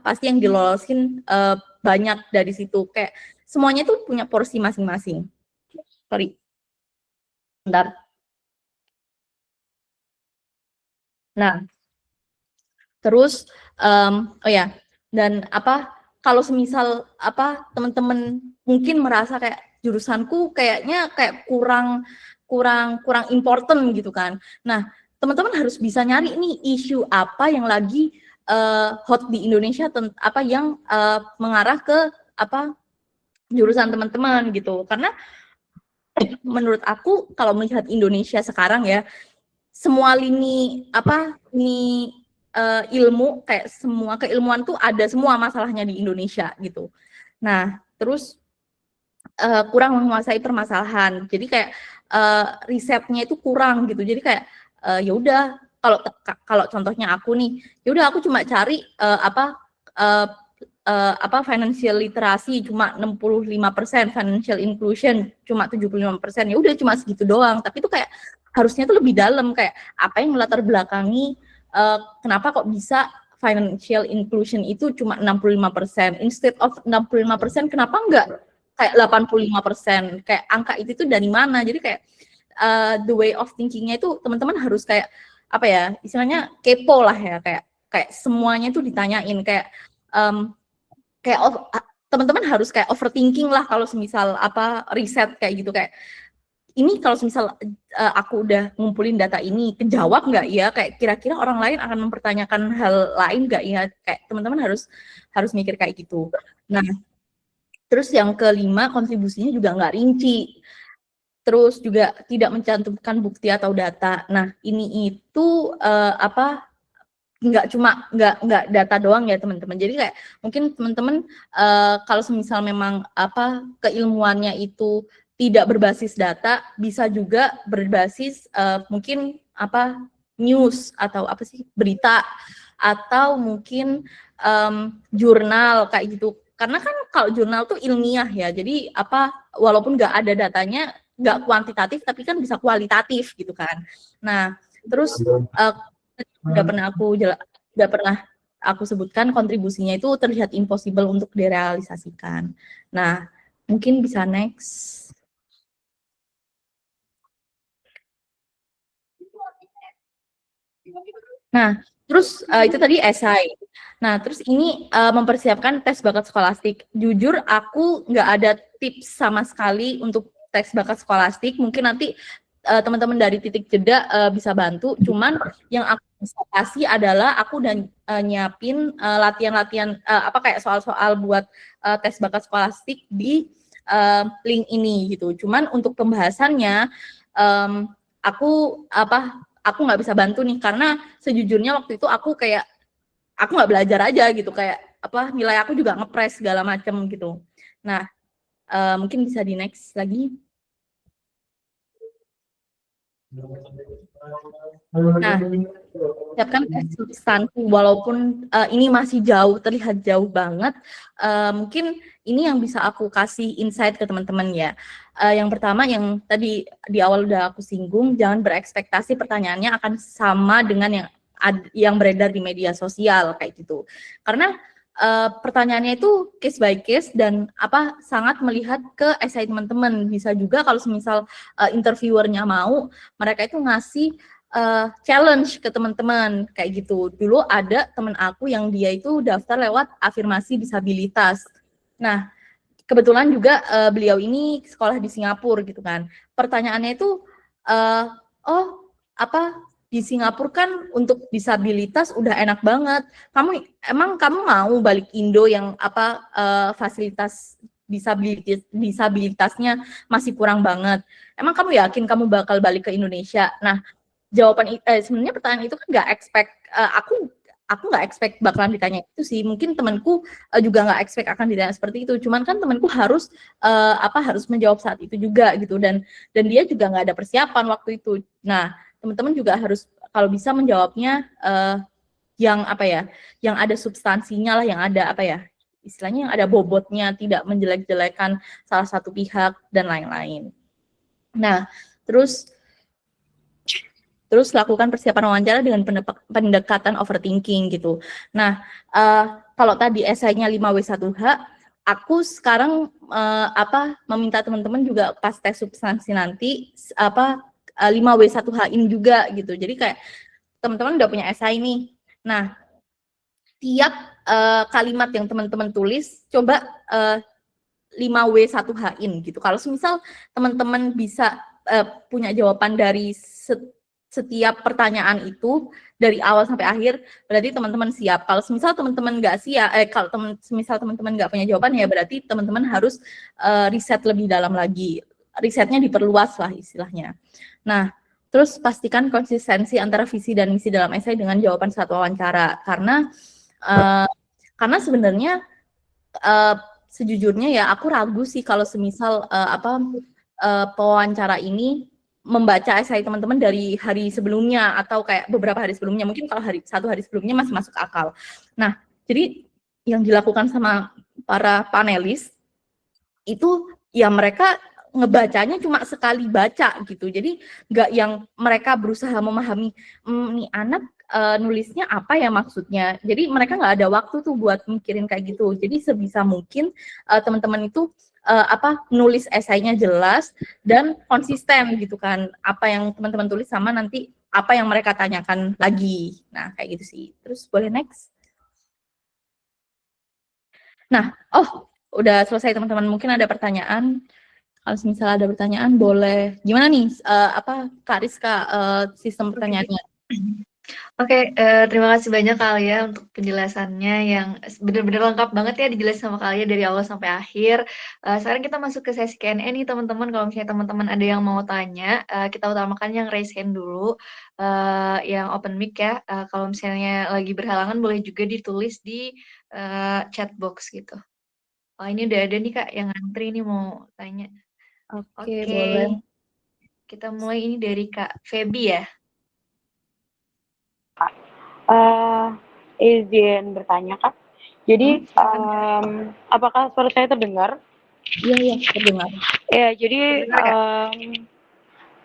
pasti yang dilolosin banyak dari situ, kayak semuanya tuh punya porsi masing-masing. Sorry. Bentar. Nah, terus dan kalau semisal teman-teman mungkin merasa kayak jurusanku kayaknya kayak kurang important gitu kan. Nah, teman-teman harus bisa nyari nih isu apa yang lagi hot di Indonesia, yang mengarah ke jurusan teman-teman gitu. Karena menurut aku kalau melihat Indonesia sekarang ya, semua lini ilmu, kayak semua keilmuan tuh ada semua masalahnya di Indonesia gitu. Nah terus kurang menguasai permasalahan, jadi kayak risetnya itu kurang gitu. Jadi kayak ya udah, kalau contohnya aku nih, ya udah aku cuma cari financial literasi cuma 65%, financial inclusion cuma 75%, ya udah cuma segitu doang. Tapi itu kayak harusnya tuh lebih dalam, kayak apa yang melatar belakangi kenapa kok bisa financial inclusion itu cuma 65%, instead of 65%, kenapa enggak kayak 85%, kayak angka itu tuh dari mana? Jadi kayak the way of thinkingnya itu teman-teman harus kayak istilahnya kepo lah ya, kayak semuanya tuh ditanyain, kayak teman-teman harus kayak overthinking lah kalau semisal riset kayak gitu, kayak ini kalau semisal aku udah ngumpulin data ini, kejawab nggak ya, kayak kira-kira orang lain akan mempertanyakan hal lain nggak ya, kayak teman-teman harus mikir kayak gitu. Nah terus yang kelima, kontribusinya juga nggak rinci, terus juga tidak mencantumkan bukti atau data. Nah ini itu nggak data doang ya teman-teman. Jadi kayak mungkin teman-teman kalau semisal memang keilmuannya itu tidak berbasis data, bisa juga berbasis mungkin news atau berita, atau mungkin jurnal kayak gitu. Karena kan kalau jurnal tuh ilmiah ya, jadi walaupun nggak ada datanya, nggak kuantitatif tapi kan bisa kualitatif gitu kan. Nah Terus udah pernah aku sebutkan kontribusinya itu terlihat impossible untuk direalisasikan. Nah, mungkin bisa next. Nah, terus itu tadi esai. Nah, terus ini mempersiapkan tes bakat skolastik. Jujur, aku nggak ada tips sama sekali untuk tes bakat skolastik. Mungkin nanti teman-teman dari Titik Jeda bisa bantu. Cuman yang aku bisa kasih adalah aku udah nyiapin latihan-latihan apa kayak soal-soal buat tes bakat skolastik di link ini gitu. Cuman untuk pembahasannya aku nggak bisa bantu nih karena sejujurnya waktu itu aku nggak belajar aja gitu, kayak nilai aku juga ngepres segala macem gitu. Nah, mungkin bisa di next lagi. Nah, siapkan tes substansi walaupun ini masih terlihat jauh banget. Mungkin ini yang bisa aku kasih insight ke teman-teman ya. Yang pertama yang tadi di awal udah aku singgung, jangan berekspektasi pertanyaannya akan sama dengan yang beredar di media sosial kayak gitu. Karena pertanyaannya itu case by case dan sangat melihat ke esai teman-teman. Bisa juga kalau semisal interviewernya mau, mereka itu ngasih challenge ke teman-teman kayak gitu. Dulu ada teman aku yang dia itu daftar lewat afirmasi disabilitas. Nah, kebetulan juga beliau ini sekolah di Singapura gitu kan. Pertanyaannya itu di Singapura kan untuk disabilitas udah enak banget. Kamu mau balik Indo yang fasilitas disabilitasnya masih kurang banget. Emang kamu yakin kamu bakal balik ke Indonesia? Nah, jawaban sebenarnya pertanyaan itu kan nggak expect aku nggak expect bakalan ditanya itu sih. Mungkin temanku juga nggak expect akan ditanya seperti itu. Cuman kan temanku harus harus menjawab saat itu juga gitu, dan dia juga nggak ada persiapan waktu itu. Nah, teman-teman juga harus kalau bisa menjawabnya yang yang ada substansinya lah, yang ada istilahnya yang ada bobotnya, tidak menjelek-jelekan salah satu pihak dan lain-lain. Nah, terus lakukan persiapan wawancara dengan pendekatan overthinking gitu. Nah, kalau tadi esainya 5W1H, aku sekarang meminta teman-teman juga pas tes substansi nanti 5W1H-in juga gitu. Jadi kayak teman-teman udah punya esai nih. Nah, tiap kalimat yang teman-teman tulis coba 5W1H-in gitu. Kalau misal teman-teman bisa punya jawaban dari setiap pertanyaan itu dari awal sampai akhir, berarti teman-teman siap. Kalau misal teman-teman nggak siap, kalau misal teman-teman nggak punya jawaban, ya berarti teman-teman harus riset lebih dalam lagi. Risetnya diperluas lah istilahnya. Nah, terus pastikan konsistensi antara visi dan misi dalam esai dengan jawaban saat wawancara. Karena sebenarnya sejujurnya ya aku ragu sih kalau semisal pewawancara ini membaca esai teman-teman dari hari sebelumnya atau kayak beberapa hari sebelumnya. Mungkin kalau satu hari sebelumnya masih masuk akal. Nah, jadi yang dilakukan sama para panelis itu ya mereka ngebacanya cuma sekali baca gitu. Jadi nggak yang mereka berusaha memahami nih anak nulisnya apa ya maksudnya. Jadi mereka nggak ada waktu tuh buat mikirin kayak gitu. Jadi sebisa mungkin teman-teman itu nulis esainya jelas dan konsisten gitu kan, apa yang teman-teman tulis sama nanti apa yang mereka tanyakan lagi. Nah, kayak gitu sih. Terus boleh next. Nah, udah selesai teman-teman. Mungkin ada pertanyaan. Kalau misalnya ada pertanyaan boleh. Gimana nih Kak Rizka sistem pertanyaannya? Oke, terima kasih banyak Kak Alia untuk penjelasannya yang benar-benar lengkap banget ya dijelasin sama Kak Alia dari awal sampai akhir. Sekarang kita masuk ke sesi Q&A nih teman-teman. Kalau misalnya teman-teman ada yang mau tanya, kita utamakan yang raise hand dulu, yang open mic ya. Kalau misalnya lagi berhalangan boleh juga ditulis di chat box gitu. Oh ini udah ada nih Kak yang ngantri nih mau tanya. Oke, boleh. Kita mulai ini dari Kak Feby ya. Izin bertanya Kak. Jadi apakah suara saya terdengar? Iya terdengar. Ya, jadi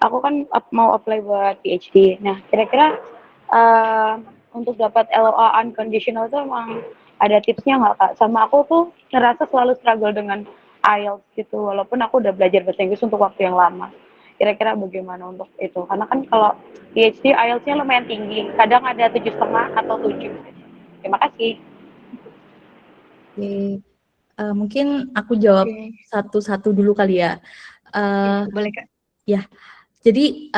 aku kan mau apply buat PhD. Nah, kira-kira untuk dapat LOA unconditional itu emang ada tipsnya nggak Kak? Sama aku tuh ngerasa selalu struggle dengan IELTS gitu, walaupun aku udah belajar bahasa Inggris untuk waktu yang lama. Kira-kira bagaimana untuk itu? Karena kan kalau PhD IELTS-nya lumayan tinggi, kadang ada 7,5 atau 7. Terima kasih. Oke, mungkin aku jawab Oke. satu-satu dulu kali ya. Boleh Kak. Ya, jadi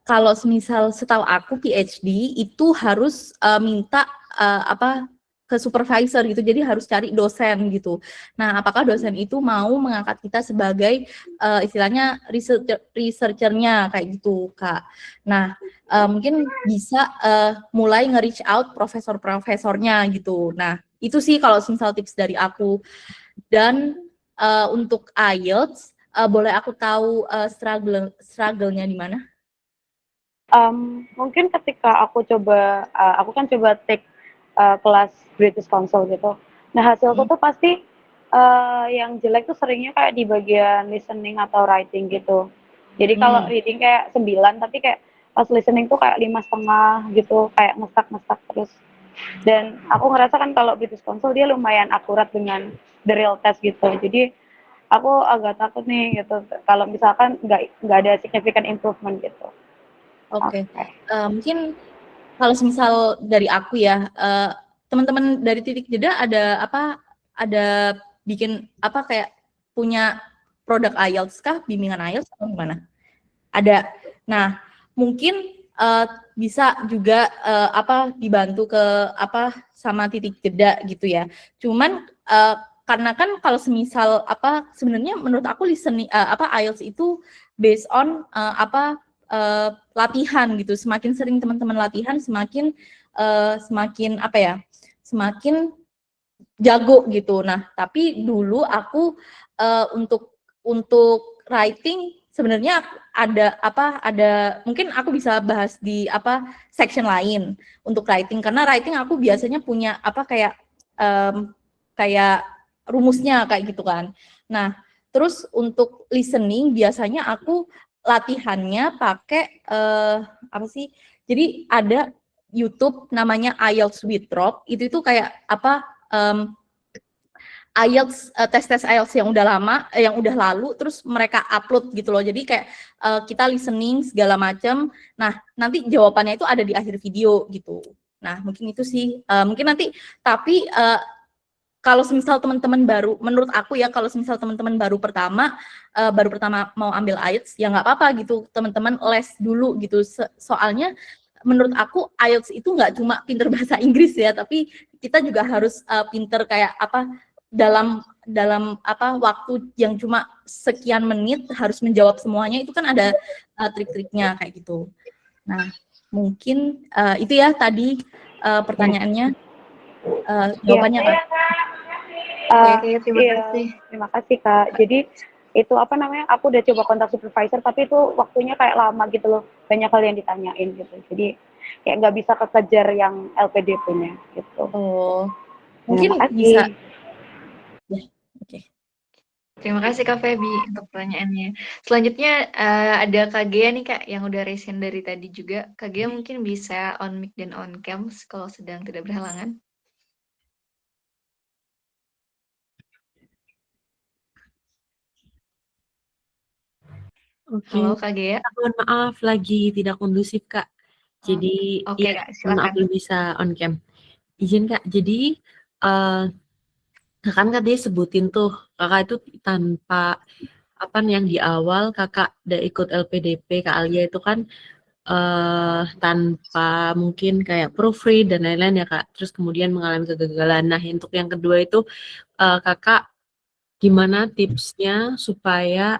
kalau semisal setahu aku PhD itu harus minta ke supervisor gitu, jadi harus cari dosen gitu. Nah, apakah dosen itu mau mengangkat kita sebagai istilahnya researcher-nya kayak gitu, Kak. Nah, mungkin bisa mulai nge-reach out profesor-profesornya gitu. Nah, itu sih kalau misal tips dari aku. Dan untuk IELTS, boleh aku tahu struggle-nya di mana? Mungkin ketika aku kan coba take kelas British Council gitu. Nah, hasilku tuh pasti yang jelek tuh seringnya kayak di bagian listening atau writing gitu. Jadi kalau reading kayak 9, tapi kayak pas listening tuh kayak 5,5 gitu, kayak ngestak terus. Dan aku ngerasa kan kalau British Council dia lumayan akurat dengan the real test gitu. Jadi aku agak takut nih gitu kalau misalkan nggak ada significant improvement gitu. Oke. Mungkin kalau misal dari aku ya, teman-teman dari Titik Jeda ada bikin kayak punya produk IELTS kah, bimbingan IELTS atau gimana? Ada. Nah, mungkin bisa juga dibantu sama Titik Jeda gitu ya. Cuman karena kan kalau semisal sebenarnya menurut aku listening IELTS itu based on latihan gitu. Semakin sering teman-teman latihan, semakin semakin jago gitu. Nah, tapi dulu aku untuk writing sebenarnya ada mungkin aku bisa bahas di section lain untuk writing, karena writing aku biasanya punya kayak rumusnya kayak gitu kan. Nah, terus untuk listening biasanya aku latihannya pakai jadi ada YouTube namanya IELTS with Rob. Itu kayak IELTS tes IELTS yang udah lama, yang udah lalu, terus mereka upload gitu loh. Jadi kayak kita listening segala macam. Nah, nanti jawabannya itu ada di akhir video gitu. Nah, mungkin itu sih. Mungkin nanti, tapi kalau semisal teman-teman baru, menurut aku ya, kalau semisal teman-teman baru pertama mau ambil IELTS, ya nggak apa-apa gitu, teman-teman les dulu gitu. Soalnya menurut aku IELTS itu nggak cuma pinter bahasa Inggris ya, tapi kita juga harus pinter kayak dalam waktu yang cuma sekian menit harus menjawab semuanya, itu kan ada trik-triknya kayak gitu. Nah, mungkin itu ya tadi pertanyaannya. Jawabannya Kak. Terima kasih Kak. Jadi itu aku udah coba kontak supervisor, tapi itu waktunya kayak lama gitu loh, banyak hal yang ditanyain gitu. Jadi kayak nggak bisa kekejar yang LPDP-nya gitu. Oh, mungkin bisa. Ya, oke. Terima kasih Kak Feby untuk pertanyaannya. Selanjutnya ada Kak Gea nih Kak yang udah resign dari tadi juga. Kak Gea mungkin bisa on mic dan on cam kalau sedang tidak berhalangan. Oke. Halo Kak Gea. Mohon maaf lagi tidak kondusif Kak. Jadi Oke, Kak, silakan. maaf belum bisa on cam. Izin Kak. Jadi kan dia sebutin tuh Kakak itu tanpa yang di awal Kakak udah ikut LPDP Kak Alia itu kan tanpa mungkin kayak proofread dan lain-lain ya Kak. Terus kemudian mengalami kegagalan. Nah, untuk yang kedua itu Kakak gimana tipsnya supaya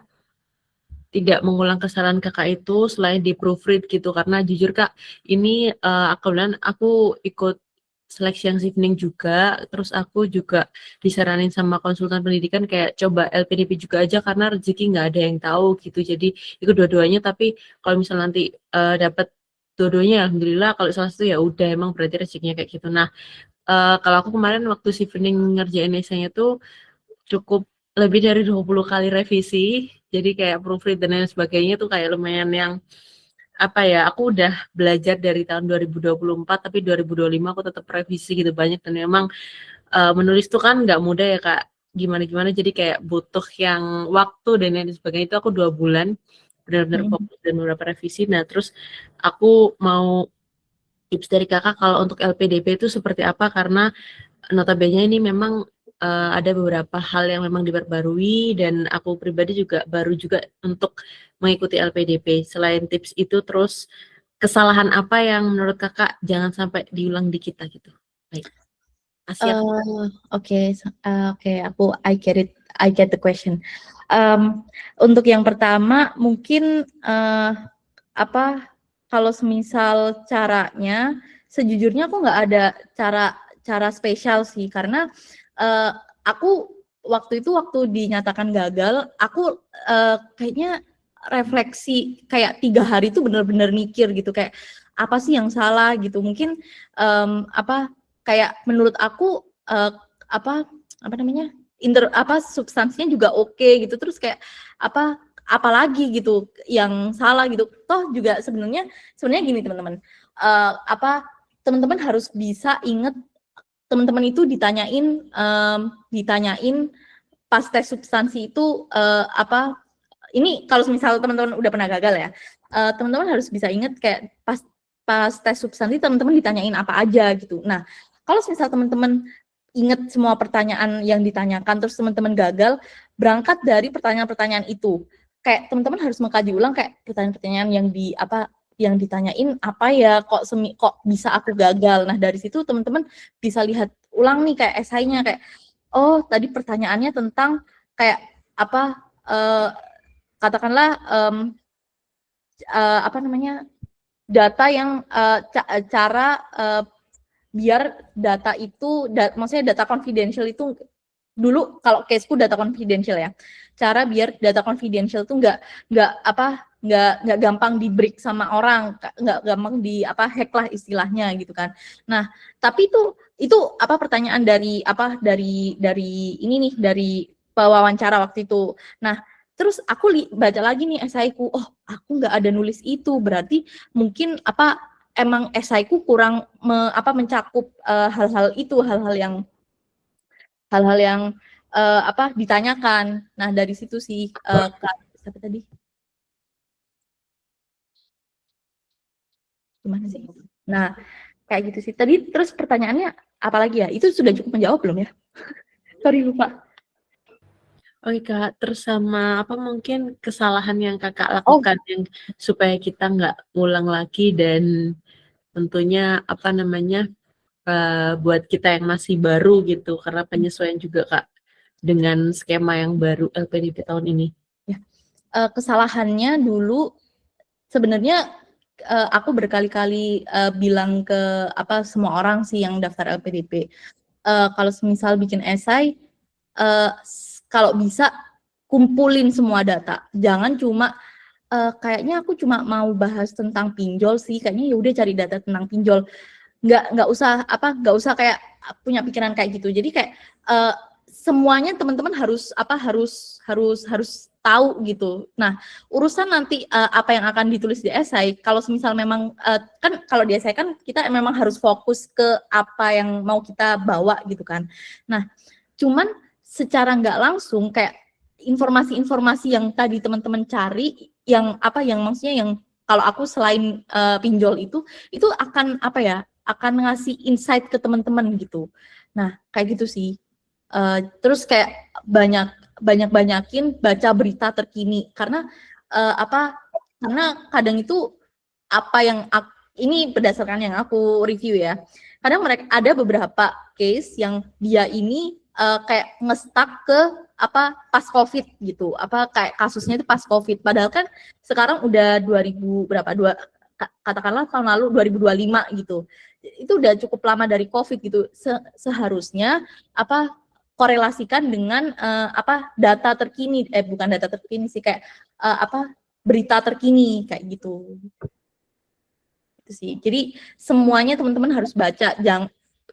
tidak mengulang kesalahan Kakak itu selain di proofread gitu, karena jujur Kak, ini aku ikut seleksi yang Sifning juga, terus aku juga disaranin sama konsultan pendidikan kayak coba LPDP juga aja karena rezeki nggak ada yang tahu gitu, jadi ikut dua-duanya, tapi kalau misalnya nanti dapat dua-duanya alhamdulillah, kalau salah satu ya udah emang berarti rezekinya kayak gitu. Nah, kalau aku kemarin waktu Sifning ngerjain essay-nya tuh cukup lebih dari 20 kali revisi, Jadi kayak proofread dan lain sebagainya tuh kayak lumayan yang apa ya, aku udah belajar dari tahun 2024 tapi 2025 aku tetap revisi gitu banyak dan memang menulis tuh kan nggak mudah ya Kak. Gimana-gimana jadi kayak butuh yang waktu dan lain sebagainya itu aku 2 bulan benar-benar fokus dan beberapa revisi. Nah terus aku mau tips dari Kakak kalau untuk LPDP itu seperti apa karena notabene ini memang ada beberapa hal yang memang diperbarui dan aku pribadi juga baru juga untuk mengikuti LPDP. Selain tips itu terus kesalahan apa yang menurut Kakak jangan sampai diulang di kita gitu. Baik. Asia. Oke, I get it, I get the question. Untuk yang pertama mungkin kalau semisal caranya, sejujurnya aku nggak ada cara spesial sih karena aku waktu dinyatakan gagal, aku kayaknya refleksi kayak 3 hari itu benar-benar mikir gitu kayak apa sih yang salah gitu. Mungkin kayak menurut aku substansinya juga oke gitu, terus kayak apalagi gitu yang salah gitu. Toh juga sebenarnya gini teman-teman, teman-teman harus bisa inget teman-teman itu ditanyain pas tes substansi itu ini kalau misal teman-teman udah pernah gagal ya, teman-teman harus bisa inget kayak pas tes substansi teman-teman ditanyain apa aja gitu. Nah kalau misal teman-teman inget semua pertanyaan yang ditanyakan terus teman-teman gagal, berangkat dari pertanyaan-pertanyaan itu. Kayak teman-teman harus mengkaji ulang kayak pertanyaan-pertanyaan yang ditanyain apa ya, kok bisa aku gagal. Nah dari situ teman-teman bisa lihat ulang nih kayak esainya kayak oh tadi pertanyaannya tentang kayak katakanlah data yang cara biar data itu maksudnya data confidential itu dulu kalau caseku data confidential ya, cara biar data confidential itu nggak gampang di break sama orang, nggak gampang di hack lah istilahnya gitu kan. Nah tapi itu pertanyaan dari ini nih dari pewawancara waktu itu. Nah terus aku baca lagi nih esaiku, oh aku nggak ada nulis itu, berarti mungkin emang esaiku kurang mencakup hal-hal yang ditanyakan. Nah dari situ sih siapa tadi? Gimana sih? Nah kayak gitu sih. Tadi terus pertanyaannya apa lagi ya? Itu sudah cukup menjawab belum ya? Sorry lupa. Oke Kak, terus sama mungkin kesalahan yang Kakak lakukan yang supaya kita nggak ulang lagi dan tentunya buat kita yang masih baru gitu karena penyesuaian juga Kak dengan skema yang baru LPDP tahun ini. Ya. Kesalahannya dulu sebenarnya aku berkali-kali bilang ke semua orang sih yang daftar LPDP. Kalau misal bikin esai, kalau bisa kumpulin semua data, jangan cuma kayaknya aku cuma mau bahas tentang pinjol sih, kayaknya ya udah cari data tentang pinjol, nggak usah kayak punya pikiran kayak gitu. Jadi kayak semuanya teman-teman harus tahu gitu. Nah urusan nanti apa yang akan ditulis di esai, kalau misal memang kan kalau di esai kan kita memang harus fokus ke apa yang mau kita bawa gitu kan. Nah cuman secara nggak langsung kayak informasi-informasi yang tadi teman-teman cari yang maksudnya yang kalau aku selain pinjol itu akan akan ngasih insight ke teman-teman gitu. Nah kayak gitu sih. Terus kayak banyakin baca berita terkini karena karena kadang itu ini berdasarkan yang aku review ya. Kadang mereka ada beberapa case yang dia ini kayak nge-stuck ke pas COVID gitu, kayak kasusnya itu pas COVID, padahal kan sekarang udah 2000 berapa katakanlah tahun lalu 2025 gitu, itu udah cukup lama dari COVID gitu. Seharusnya korelasikan dengan data terkini, bukan data terkini sih, kayak berita terkini kayak gitu. Itu sih. Jadi semuanya teman-teman harus baca,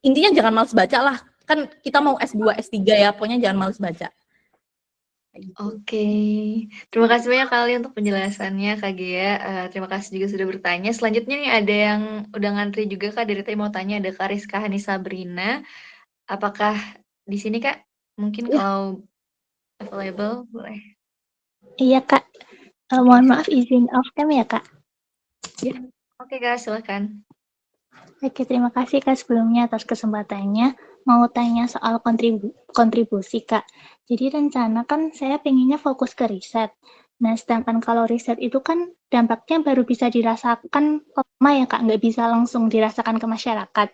intinya jangan malas baca lah. Kan kita mau S2, S3 ya, pokoknya jangan malas baca. kayak gitu. Oke, terima kasih banyak kali untuk penjelasannya Kak Gea. Terima kasih juga sudah bertanya. Selanjutnya nih ada yang udah ngantri juga Kak dari tadi mau tanya, ada Kak Rizka Hani Sabrina. Apakah di sini Kak? Mungkin Ya. kalau available boleh. Iya Kak, Oke, mohon maaf silakan. izin off cam ya Kak. Ya, oke Kak, silakan. Oke, terima kasih Kak sebelumnya atas kesempatannya. Mau tanya soal kontribusi Kak. Jadi rencana kan saya pengennya fokus ke riset. Nah, sedangkan kalau riset itu kan dampaknya baru bisa dirasakan lama ya Kak, nggak bisa langsung dirasakan ke masyarakat.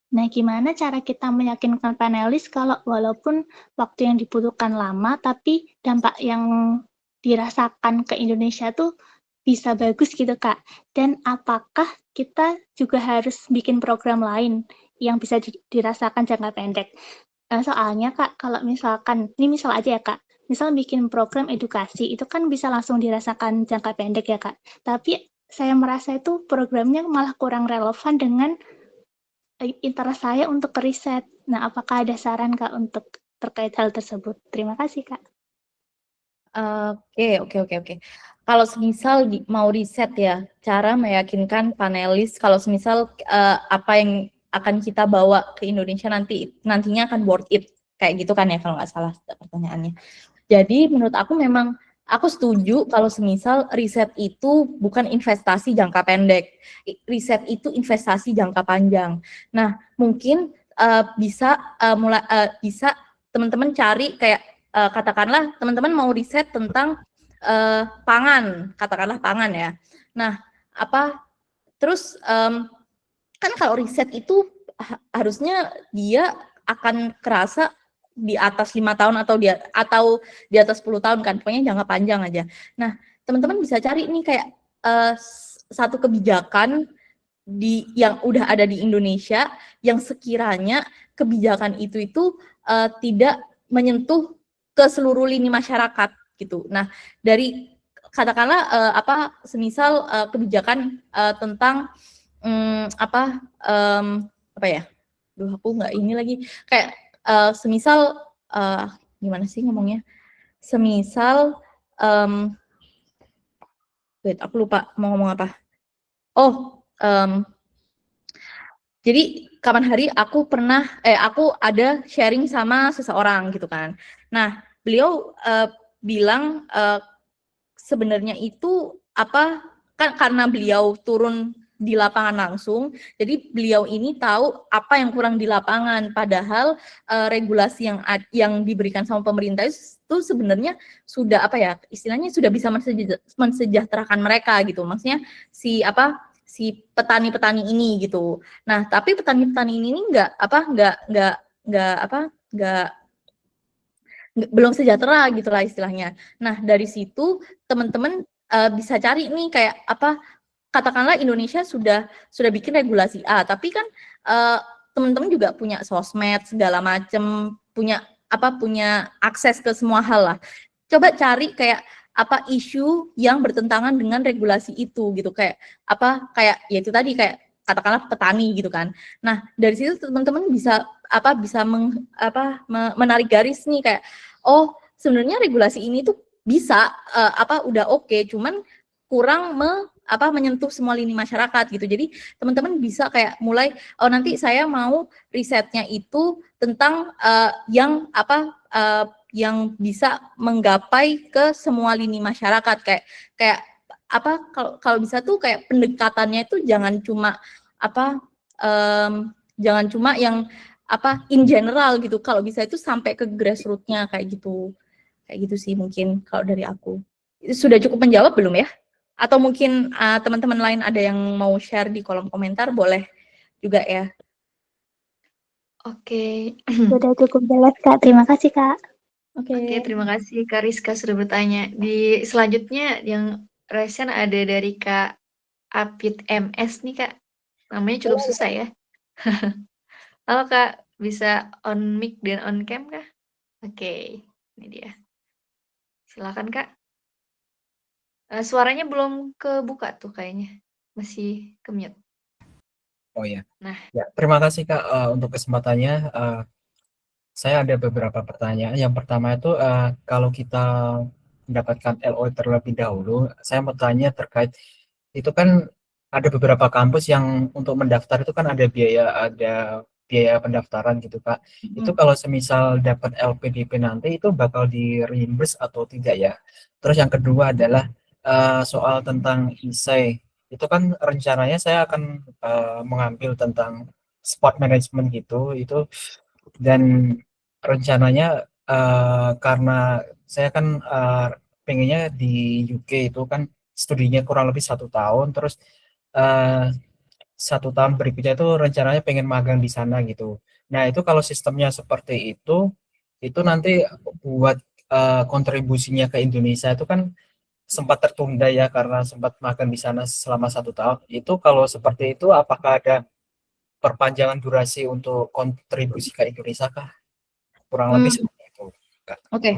Nah, gimana cara kita meyakinkan panelis kalau walaupun waktu yang dibutuhkan lama, tapi dampak yang dirasakan ke Indonesia tuh bisa bagus gitu Kak. Dan apakah kita juga harus bikin program lain yang bisa dirasakan jangka pendek? Soalnya Kak, kalau misalkan, ini misal aja ya Kak, misal bikin program edukasi, itu kan bisa langsung dirasakan jangka pendek ya Kak. Tapi saya merasa itu programnya malah kurang relevan dengan interest saya untuk riset. Nah, apakah ada saran Kak untuk terkait hal tersebut? Terima kasih Kak. Oke. Kalau semisal mau riset ya, cara meyakinkan panelis kalau semisal apa yang akan kita bawa ke Indonesia nantinya akan worth it, kayak gitu kan ya kalau nggak salah pertanyaannya. Jadi menurut aku memang aku setuju kalau semisal riset itu bukan investasi jangka pendek, riset itu investasi jangka panjang. Nah mungkin bisa teman-teman cari kayak katakanlah teman-teman mau riset tentang pangan, katakanlah pangan ya. Nah, terus kan kalau riset itu harusnya dia akan kerasa di atas 5 tahun atau di atas 10 tahun kan, pokoknya jangka panjang aja. Nah, teman-teman bisa cari nih kayak satu kebijakan yang udah ada di Indonesia yang sekiranya kebijakan itu tidak menyentuh ke seluruh lini masyarakat gitu. Nah, dari katakanlah semisal kebijakan tentang apa ya? Duh, aku nggak ini lagi. Kayak semisal gimana sih ngomongnya? Semisal wait, aku lupa mau ngomong apa. Oh, jadi kapan hari aku ada sharing sama seseorang gitu kan. Nah, beliau bilang sebenarnya itu kan karena beliau turun di lapangan langsung, jadi beliau ini tahu apa yang kurang di lapangan, padahal regulasi yang diberikan sama pemerintah itu sebenarnya sudah istilahnya sudah bisa mensejahterakan mereka gitu, maksudnya si petani-petani ini gitu. Nah, tapi petani-petani ini belum sejahtera gitulah istilahnya. Nah, dari situ teman-teman bisa cari nih kayak katakanlah Indonesia sudah bikin regulasi A, tapi kan teman-teman juga punya sosmed segala macam, punya akses ke semua hal lah. Coba cari kayak isu yang bertentangan dengan regulasi itu gitu, kayak ya itu tadi kayak katakanlah petani gitu kan. Nah, dari situ teman-teman bisa menarik garis nih kayak oh, sebenarnya regulasi ini tuh bisa udah oke, cuman kurang menyentuh semua lini masyarakat gitu. Jadi teman-teman bisa kayak mulai nanti saya mau risetnya itu tentang yang bisa menggapai ke semua lini masyarakat, kayak kalau bisa tuh kayak pendekatannya itu jangan cuma yang in general gitu. Kalau bisa itu sampai ke grassroots-nya kayak gitu sih mungkin kalau dari aku. Sudah cukup menjawab belum ya? Atau mungkin teman-teman lain ada yang mau share di kolom komentar, boleh juga ya. Oke. Sudah cukup jelas Kak, terima kasih Kak. Oke, terima kasih Kak Rizka sudah bertanya. Di selanjutnya yang resen ada dari Kak Apit MS nih Kak. Namanya cukup susah ya. Halo Kak, bisa on mic dan on cam kah? Oke, ini dia. Silakan Kak. Suaranya belum kebuka tuh kayaknya. Masih ke-mute. Oh ya. Nah. Ya, terima kasih Kak untuk kesempatannya. saya ada beberapa pertanyaan. Yang pertama itu kalau kita mendapatkan LOE terlebih dahulu, saya mau tanya terkait itu kan ada beberapa kampus yang untuk mendaftar itu kan ada biaya pendaftaran gitu Kak. Itu kalau semisal dapat LPDP nanti itu bakal di reimburse atau tidak ya? Terus yang kedua adalah soal tentang ISAI. Itu kan rencananya saya akan mengambil tentang sport management gitu. Itu dan rencananya karena saya kan pengennya di UK itu kan studinya kurang lebih 1 tahun, terus eh, 1 tahun berikutnya itu rencananya pengen magang di sana gitu. Nah itu kalau sistemnya seperti itu nanti buat kontribusinya ke Indonesia itu kan sempat tertunda ya karena sempat magang di sana selama 1 tahun. Itu kalau seperti itu apakah ada perpanjangan durasi untuk kontribusi ke Indonesia kah? Kurang lebih seperti itu. Kak. Oke.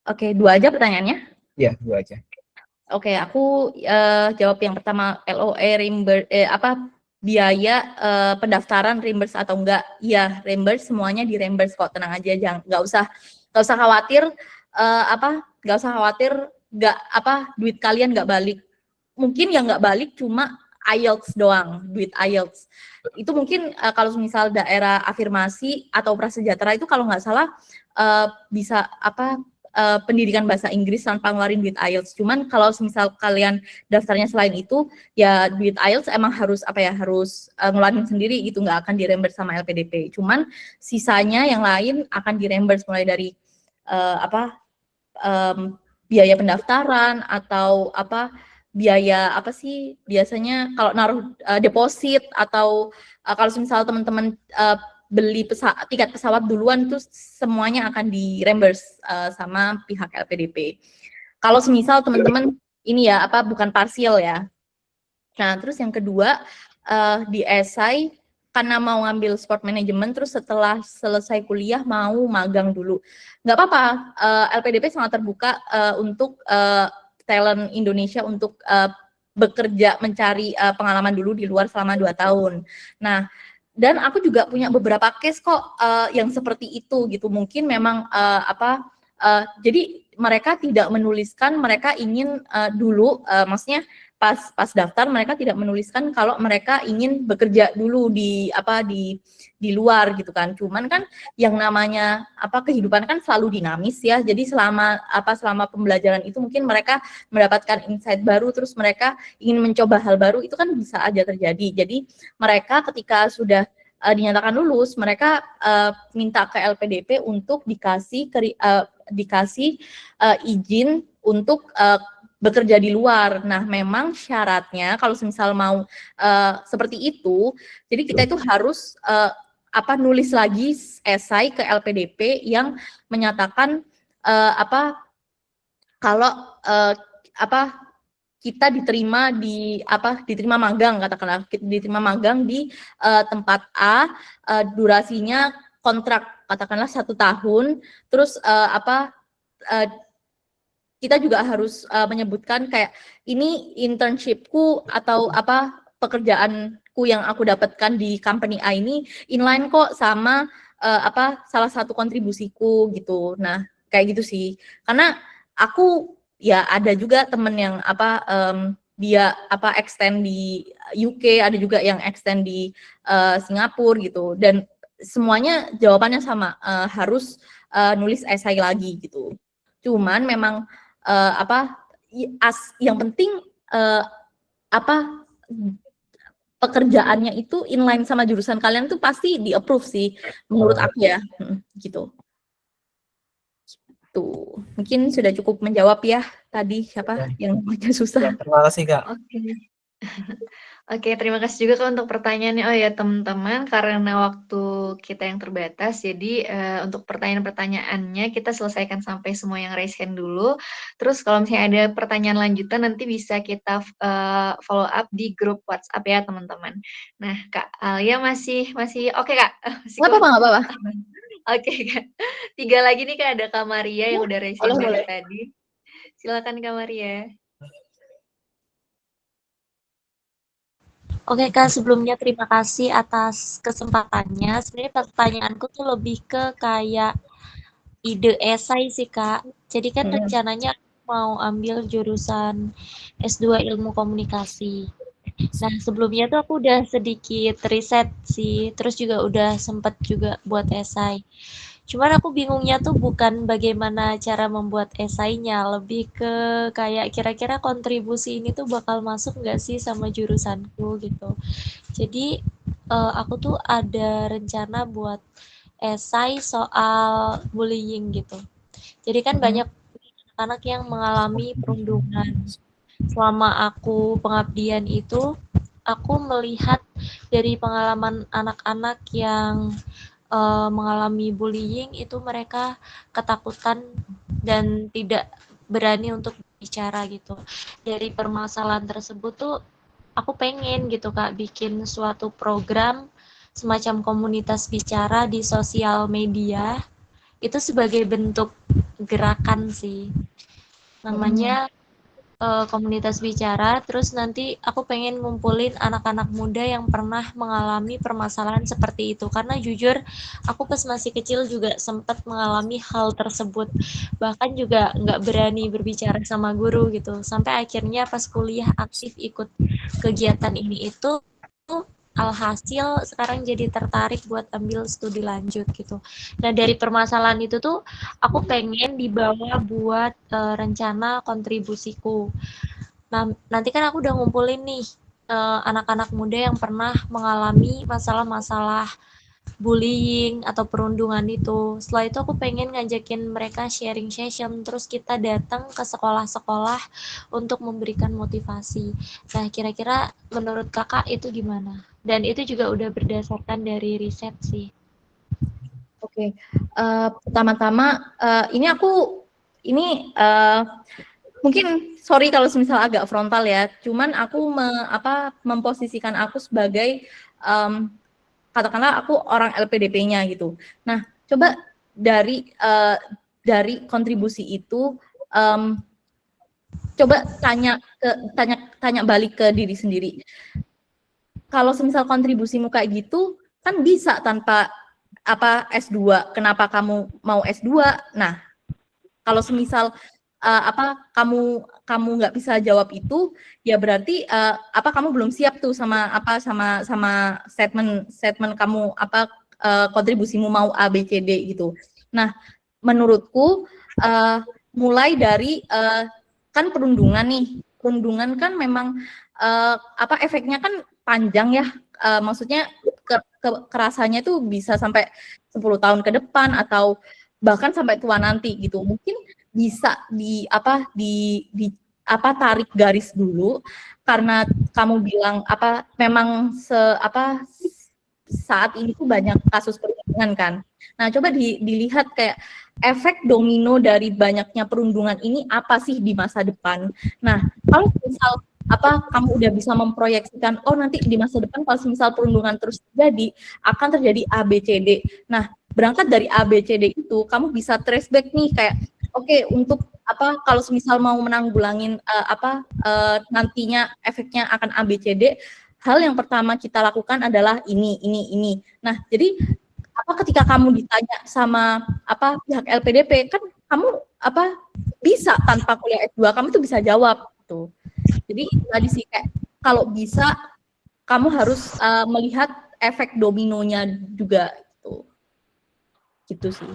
Oke, 2 aja pertanyaannya? Iya, 2 aja. Oke, aku jawab yang pertama, LOE biaya pendaftaran reimburse atau enggak? Iya, reimburse, semuanya di reimburse kok, tenang aja, nggak usah khawatir duit kalian nggak balik. Mungkin yang nggak balik cuma IELTS doang, duit IELTS. Itu mungkin kalau misal daerah afirmasi atau prasejahtera itu kalau nggak salah bisa pendidikan bahasa Inggris tanpa ngeluarin duit IELTS. Cuman kalau misal kalian daftarnya selain itu, ya duit IELTS emang harus ngeluarin sendiri gitu, nggak akan di-reimburse sama LPDP. Cuman sisanya yang lain akan di-reimburse mulai dari biaya pendaftaran atau biaya biasanya kalau naruh deposit atau kalau misal teman-teman beli tiket pesawat duluan itu semuanya akan di-reimburse sama pihak LPDP. Kalau semisal teman-teman ini ya bukan parsial ya. Nah, terus yang kedua di esai karena mau ngambil sport management terus setelah selesai kuliah mau magang dulu. Nggak apa-apa, LPDP sangat terbuka untuk talent Indonesia untuk bekerja mencari pengalaman dulu di luar selama 2 tahun. Nah, dan aku juga punya beberapa case kok yang seperti itu gitu. Mungkin memang jadi mereka tidak menuliskan mereka ingin dulu maksudnya pas daftar mereka tidak menuliskan kalau mereka ingin bekerja dulu di luar gitu kan. Cuman kan yang namanya kehidupan kan selalu dinamis ya. Jadi selama pembelajaran itu mungkin mereka mendapatkan insight baru terus mereka ingin mencoba hal baru itu kan bisa aja terjadi. Jadi mereka ketika sudah dinyatakan lulus, mereka minta ke LPDP untuk dikasih izin untuk bekerja di luar. Nah, memang syaratnya kalau misal mau seperti itu, jadi kita itu harus nulis lagi esai ke LPDP yang menyatakan kalau kita diterima diterima magang, katakanlah diterima magang di tempat A, durasinya kontrak katakanlah 1 tahun, terus kita juga harus menyebutkan kayak ini internshipku atau pekerjaanku yang aku dapatkan di company A ini inline kok sama salah satu kontribusiku gitu. Nah, kayak gitu sih. Karena aku ya ada juga temen yang dia extend di UK, ada juga yang extend di Singapura gitu, dan semuanya jawabannya sama, harus nulis esai lagi gitu. Cuman memang yang penting pekerjaannya itu inline sama jurusan kalian tuh pasti di approve sih menurut aku ya, gitu. Tuh, mungkin sudah cukup menjawab ya tadi yang namanya susah. Ya, terima kasih Kak. Oke. Oke, terima kasih juga Kak untuk pertanyaannya. Oh ya teman-teman, karena waktu kita yang terbatas, jadi untuk pertanyaan-pertanyaannya kita selesaikan sampai semua yang raise hand dulu. Terus kalau misalnya ada pertanyaan lanjutan nanti bisa kita follow up di grup WhatsApp ya teman-teman. Nah Kak Alia masih oke Kak? Nggak apa-apa. Oke Kak. 3 lagi nih Kak, ada Kak Maria yang udah raise hand dari tadi. Silakan Kak Maria. Oke Kak, sebelumnya terima kasih atas kesempatannya. Sebenarnya pertanyaanku tuh lebih ke kayak ide esai sih Kak. Jadi kan rencananya aku mau ambil jurusan S2 Ilmu Komunikasi. Nah, sebelumnya tuh aku udah sedikit riset sih, terus juga udah sempet juga buat esai. Cuman aku bingungnya tuh bukan bagaimana cara membuat esainya, lebih ke kayak kira-kira kontribusi ini tuh bakal masuk nggak sih sama jurusanku gitu. Jadi aku tuh ada rencana buat esai soal bullying gitu. Jadi kan banyak anak yang mengalami perundungan. Selama aku pengabdian itu, aku melihat dari pengalaman anak-anak yang mengalami bullying itu mereka ketakutan dan tidak berani untuk bicara gitu. Dari permasalahan tersebut tuh aku pengen gitu Kak bikin suatu program semacam komunitas bicara di sosial media itu sebagai bentuk gerakan sih. Namanya komunitas bicara, terus nanti aku pengen ngumpulin anak-anak muda yang pernah mengalami permasalahan seperti itu. Karena jujur, aku pas masih kecil juga sempat mengalami hal tersebut. Bahkan juga nggak berani berbicara sama guru gitu. Sampai akhirnya pas kuliah aktif ikut kegiatan ini itu, alhasil sekarang jadi tertarik buat ambil studi lanjut gitu. Nah dari permasalahan itu tuh aku pengen dibawa buat rencana kontribusiku. Nah nanti kan aku udah ngumpulin nih anak-anak muda yang pernah mengalami masalah-masalah bullying atau perundungan itu. Setelah itu aku pengen ngajakin mereka sharing session, terus kita datang ke sekolah-sekolah untuk memberikan motivasi. Nah, kira-kira menurut kakak itu gimana? Dan itu juga udah berdasarkan dari riset sih. Oke, pertama-tama mungkin sorry kalau semisal agak frontal ya, cuman aku memposisikan aku sebagai katakanlah aku orang LPDP-nya gitu. Nah, coba dari kontribusi itu coba tanya balik ke diri sendiri. Kalau semisal kontribusimu kayak gitu, kan bisa tanpa S2. Kenapa kamu mau S2? Nah, kalau semisal kamu nggak bisa jawab itu, ya berarti kamu belum siap tuh sama statement kamu kontribusimu mau A B C D gitu. Nah, menurutku mulai dari kan perundungan nih. Perundungan kan memang efeknya kan panjang ya. Maksudnya kerasannya itu bisa sampai 10 tahun ke depan atau bahkan sampai tua nanti gitu. Mungkin bisa tarik garis dulu karena kamu bilang memang saat ini tuh banyak kasus perundungan kan. Nah, coba dilihat kayak efek domino dari banyaknya perundungan ini apa sih di masa depan. Nah, kalau misal kamu udah bisa memproyeksikan, oh nanti di masa depan kalau misal perundungan terus terjadi, akan terjadi A, B, C, D. Nah, berangkat dari A, B, C, D itu, kamu bisa trace back nih kayak, oke, untuk kalau misal mau menanggulangin nantinya efeknya akan A, B, C, D, hal yang pertama kita lakukan adalah ini. Nah, jadi ketika kamu ditanya sama pihak LPDP, kan kamu bisa tanpa kuliah S2, kamu tuh bisa jawab gitu. Jadi tadi sih kayak kalau bisa kamu harus melihat efek dominonya juga gitu sih.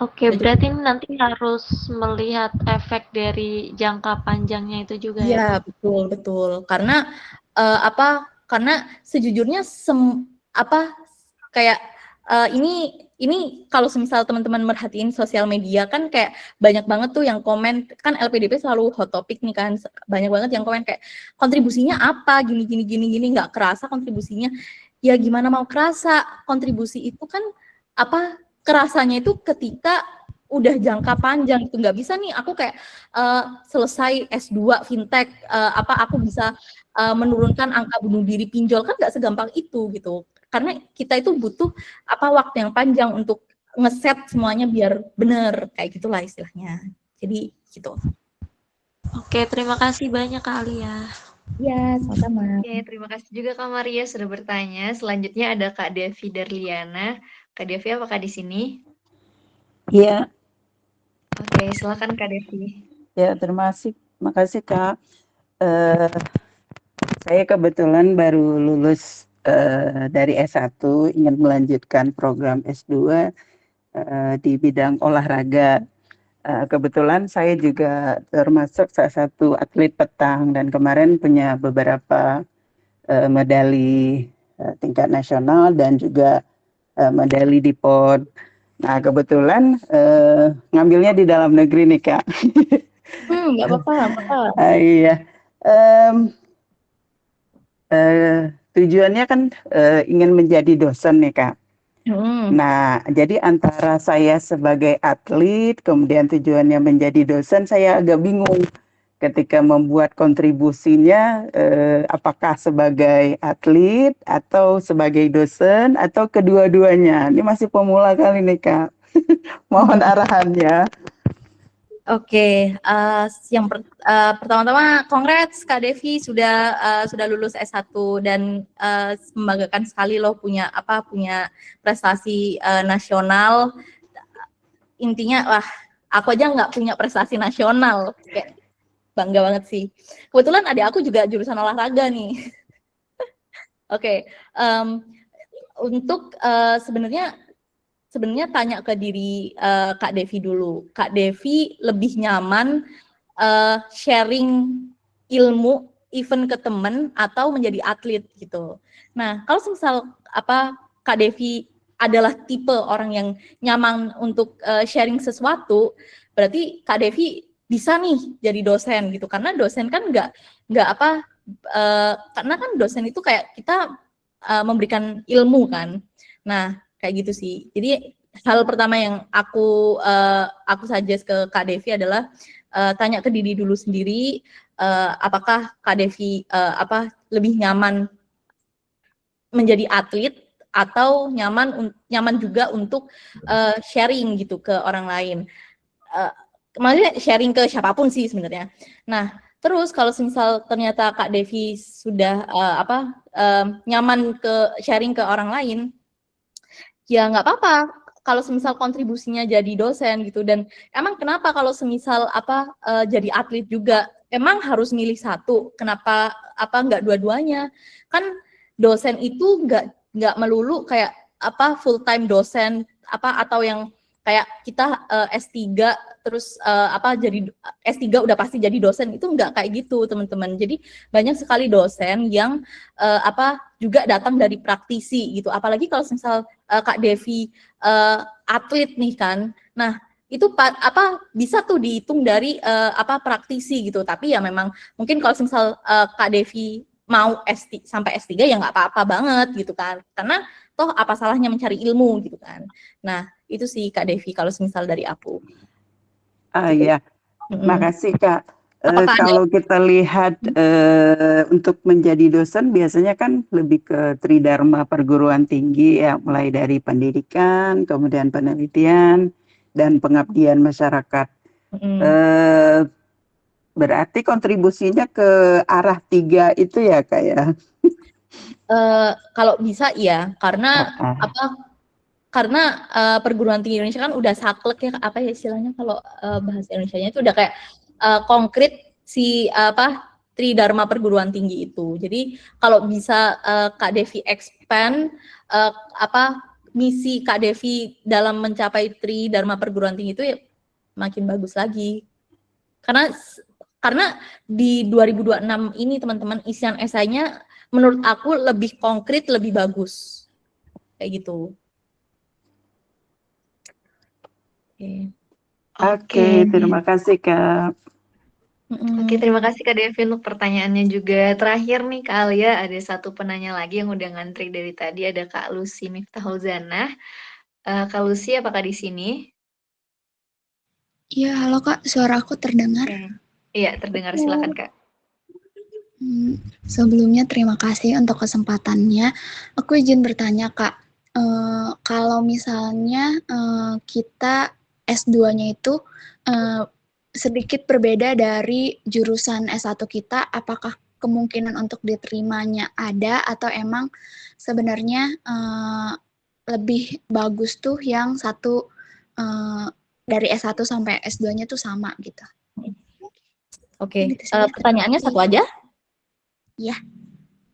Oke, berarti nanti harus melihat efek dari jangka panjangnya itu juga ya? Iya, betul. Karena karena sejujurnya ini kalau semisal teman-teman merhatiin sosial media kan kayak banyak banget tuh yang komen, kan LPDP selalu hot topic nih kan, banyak banget yang komen kayak kontribusinya apa gini nggak kerasa kontribusinya. Ya gimana mau kerasa, kontribusi itu kan kerasanya itu ketika udah jangka panjang itu, nggak bisa nih aku kayak selesai S2 fintech aku bisa menurunkan angka bunuh diri pinjol, kan nggak segampang itu gitu, karena kita itu butuh waktu yang panjang untuk ngeset semuanya biar bener kayak gitulah istilahnya. Jadi gitu. Oke, terima kasih banyak Kak Alia. Ya, sama-sama. Oke, terima kasih juga Kak Maria sudah bertanya. Selanjutnya ada Kak Devi Darliana. Kak Devi, apakah di sini? Iya, Oke, silakan Kak Devi. ya terima kasih Kak. Eh, saya kebetulan baru lulus dari S1, ingin melanjutkan program S2 di bidang olahraga. Kebetulan saya juga termasuk salah satu atlet petang dan kemarin punya beberapa medali tingkat nasional dan juga medali di PON. Nah, kebetulan ngambilnya di dalam negeri nih Kak. Nggak apa-apa, nggak apa-apa. Iya. Em, tujuannya kan ingin menjadi dosen nih Kak. Nah, jadi antara saya sebagai atlet, kemudian tujuannya menjadi dosen, saya agak bingung ketika membuat kontribusinya, apakah sebagai atlet atau sebagai dosen atau kedua-duanya. Ini masih pemula kali nih Kak. Mohon arahannya. Oke, pertama-tama congrats Kak Devi sudah lulus S1 dan membanggakan sekali loh punya prestasi nasional. Intinya aku aja nggak punya prestasi nasional, kayak bangga banget sih. Kebetulan adik aku juga jurusan olahraga nih. Oke, untuk sebenarnya tanya ke diri Kak Devi dulu. Kak Devi lebih nyaman sharing ilmu even ke teman atau menjadi atlet gitu. Nah, kalau misal Kak Devi adalah tipe orang yang nyaman untuk sharing sesuatu, berarti Kak Devi bisa nih jadi dosen gitu. Karena dosen kan karena kan dosen itu kayak kita memberikan ilmu kan. Nah, kayak gitu sih. Jadi hal pertama yang aku suggest ke Kak Devi adalah tanya ke diri dulu sendiri, apakah Kak Devi lebih nyaman menjadi atlet atau nyaman juga untuk sharing gitu ke orang lain. Maksudnya sharing ke siapapun sih sebenarnya. Nah, terus kalau misal ternyata Kak Devi sudah nyaman ke sharing ke orang lain, ya nggak apa-apa kalau semisal kontribusinya jadi dosen gitu. Dan emang kenapa kalau semisal jadi atlet juga emang harus milih satu, kenapa nggak dua-duanya? Kan dosen itu nggak melulu kayak full time dosen atau yang kayak kita S3 terus jadi S3 udah pasti jadi dosen, itu nggak kayak gitu teman-teman. Jadi banyak sekali dosen yang juga datang dari praktisi gitu. Apalagi kalau misal Kak Devi atlet nih kan. Nah, itu bisa tuh dihitung dari praktisi gitu. Tapi ya memang mungkin kalau misal Kak Devi mau sampai S3 ya nggak apa-apa banget gitu kan. Karena toh apa salahnya mencari ilmu gitu kan. Nah, itu sih Kak Devi kalau misal dari aku. Iya, makasih Kak. Apakah Kalau kita lihat untuk menjadi dosen biasanya kan lebih ke tridharma perguruan tinggi ya, mulai dari pendidikan, kemudian penelitian, dan pengabdian masyarakat. Berarti kontribusinya ke arah 3 itu ya Kak ya? Kalau bisa iya, karena karena perguruan tinggi Indonesia kan udah saklek ya, istilahnya kalau bahasa Indonesianya itu udah kayak konkret si tridharma perguruan tinggi itu. Jadi kalau bisa Kak Devi expand misi Kak Devi dalam mencapai tridharma perguruan tinggi itu ya makin bagus lagi. Karena di 2026 ini teman-teman isian esainya menurut aku lebih konkret, lebih bagus. Kayak gitu. Oke, terima kasih Kak. Oke, terima kasih Kak Devi untuk pertanyaannya juga. Terakhir nih Kak Alia, ada satu penanya lagi yang udah ngantri dari tadi, ada Kak Lucy Miftahuzanah. Kak Lucy, apakah di sini? Iya, halo Kak, suara aku terdengar? Iya, terdengar, silakan Kak. Sebelumnya terima kasih untuk kesempatannya. Aku izin bertanya Kak, kalau misalnya kita S2-nya itu sedikit berbeda dari jurusan S1 kita, apakah kemungkinan untuk diterimanya ada atau emang sebenarnya lebih bagus tuh yang satu dari S1 sampai S2-nya tuh sama gitu. Oke, Gitu saja. pertanyaannya satu aja? Iya.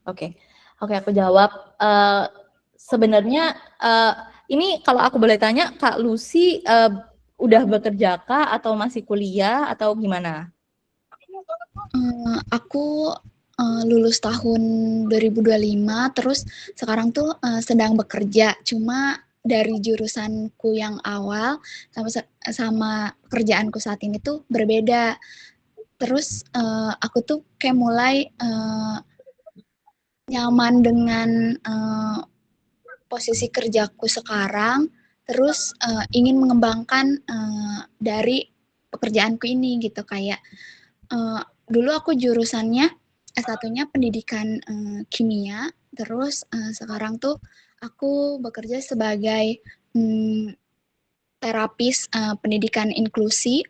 Oke, aku jawab. Sebenarnya ini kalau aku boleh tanya, Kak Lucy udah bekerja kah atau masih kuliah atau gimana? Aku lulus tahun 2025, terus sekarang tuh sedang bekerja. Cuma dari jurusanku yang awal sama pekerjaanku saat ini tuh berbeda. Terus aku tuh kayak mulai nyaman dengan posisi kerjaku sekarang, terus ingin mengembangkan dari pekerjaanku ini gitu. Kayak dulu aku jurusannya S1-nya pendidikan kimia, terus sekarang tuh aku bekerja sebagai terapis pendidikan inklusi,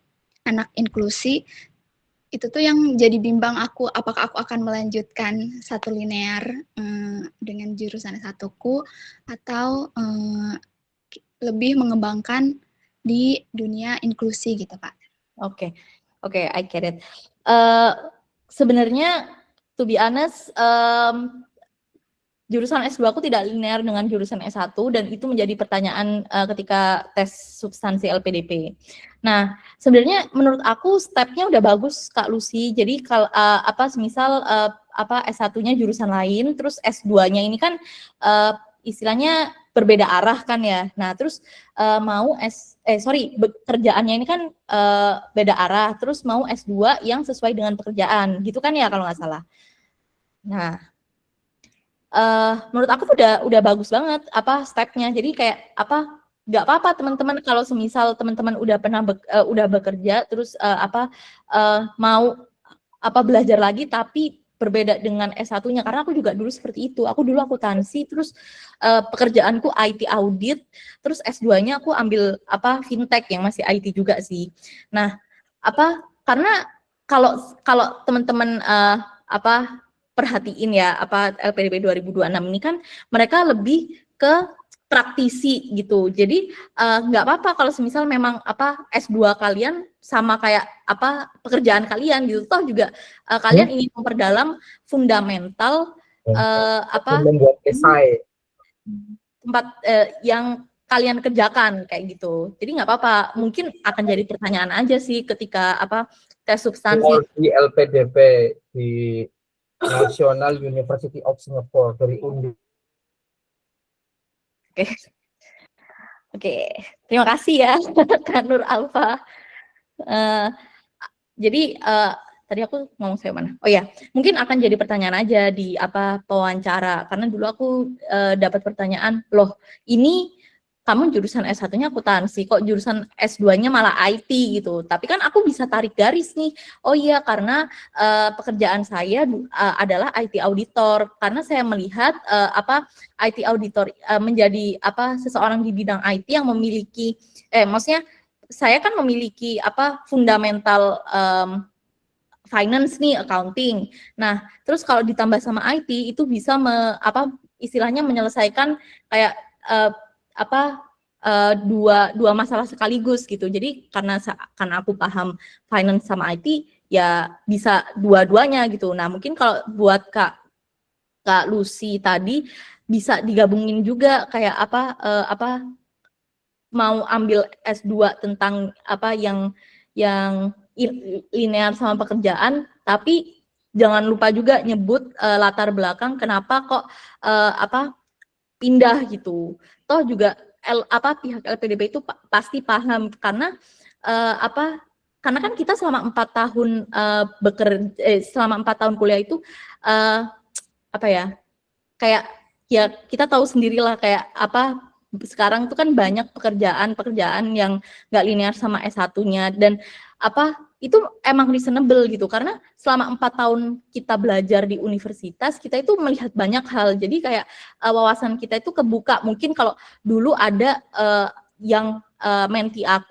anak inklusi. Itu tuh yang jadi bimbang aku, apakah aku akan melanjutkan satu linear dengan jurusan S1-ku atau lebih mengembangkan di dunia inklusi gitu, Kak. Oke, I get it. Sebenarnya, to be honest, jurusan S2 aku tidak linear dengan jurusan S1 dan itu menjadi pertanyaan ketika tes substansi LPDP. Nah, sebenarnya menurut aku stepnya udah bagus Kak Lucy. Jadi kalau semisal S1-nya jurusan lain, terus S2-nya ini kan istilahnya berbeda arah kan ya. Nah, terus kerjaannya ini kan beda arah, terus mau S2 yang sesuai dengan pekerjaan, gitu kan ya kalau nggak salah. Nah, menurut aku tuh udah bagus banget stepnya. Jadi kayak nggak apa-apa teman-teman kalau semisal teman-teman udah pernah udah bekerja terus mau belajar lagi tapi berbeda dengan S1-nya, karena aku juga dulu seperti itu. Aku dulu akuntansi, terus pekerjaanku IT audit, terus S2-nya aku ambil fintech yang masih IT juga sih. Nah, karena kalau teman-teman perhatiin ya LPDP 2026 ini kan mereka lebih ke praktisi gitu. Jadi nggak apa-apa kalau semisal memang S2 kalian sama kayak pekerjaan kalian gitu, toh juga kalian ingin memperdalam fundamental membuat esai tempat yang kalian kerjakan kayak gitu. Jadi nggak apa-apa, mungkin akan jadi pertanyaan aja sih ketika tes substansi di LPDP di National University of Singapore dari UNDI. Oke. Terima kasih ya Kak Nur Alfa. Jadi tadi aku ngomong saya mana? Oh ya, mungkin akan jadi pertanyaan aja di pewawancara, karena dulu aku dapat pertanyaan, loh ini kamu jurusan S1-nya akuntansi, kok jurusan S2-nya malah IT gitu. Tapi kan aku bisa tarik garis nih, oh iya karena pekerjaan saya adalah IT auditor, karena saya melihat IT auditor menjadi seseorang di bidang IT yang memiliki, maksudnya saya kan memiliki fundamental finance nih, accounting. Nah, terus kalau ditambah sama IT itu bisa istilahnya menyelesaikan kayak dua masalah sekaligus gitu. Jadi karena aku paham finance sama IT, ya bisa dua-duanya gitu. Nah, mungkin kalau buat Kak Lucy tadi bisa digabungin juga kayak mau ambil S2 tentang yang linear sama pekerjaan, tapi jangan lupa juga nyebut latar belakang kenapa kok pindah gitu. Toh juga pihak LPDP itu pasti paham, karena karena kan kita selama 4 tahun selama 4 tahun kuliah itu kayak ya kita tahu sendirilah kayak sekarang tuh kan banyak pekerjaan yang nggak linear sama S1-nya, dan itu emang reasonable gitu, karena selama 4 tahun kita belajar di universitas, kita itu melihat banyak hal, jadi kayak wawasan kita itu kebuka. Mungkin kalau dulu ada yang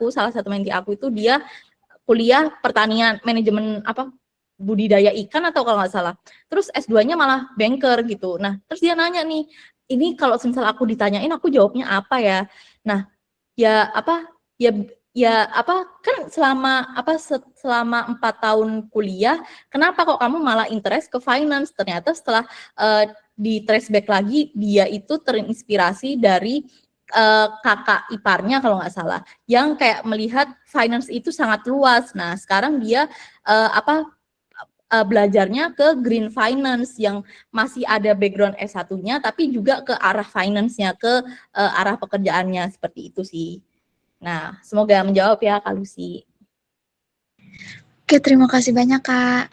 salah satu menti aku itu dia kuliah pertanian, manajemen budidaya ikan atau kalau nggak salah. Terus S2-nya malah banker gitu. Nah, terus dia nanya nih, ini kalau misal aku ditanyain aku jawabnya apa ya? Nah, ya apa ya kan selama 4 tahun kuliah, kenapa kok kamu malah interest ke finance? Ternyata setelah di trace back lagi, dia itu terinspirasi dari kakak iparnya kalau nggak salah, yang kayak melihat finance itu sangat luas. Nah, sekarang dia belajarnya ke green finance yang masih ada background S1-nya, tapi juga ke arah finance-nya, ke arah pekerjaannya, seperti itu sih. Nah, semoga menjawab ya Kak Lucy. Oke, terima kasih banyak, Kak.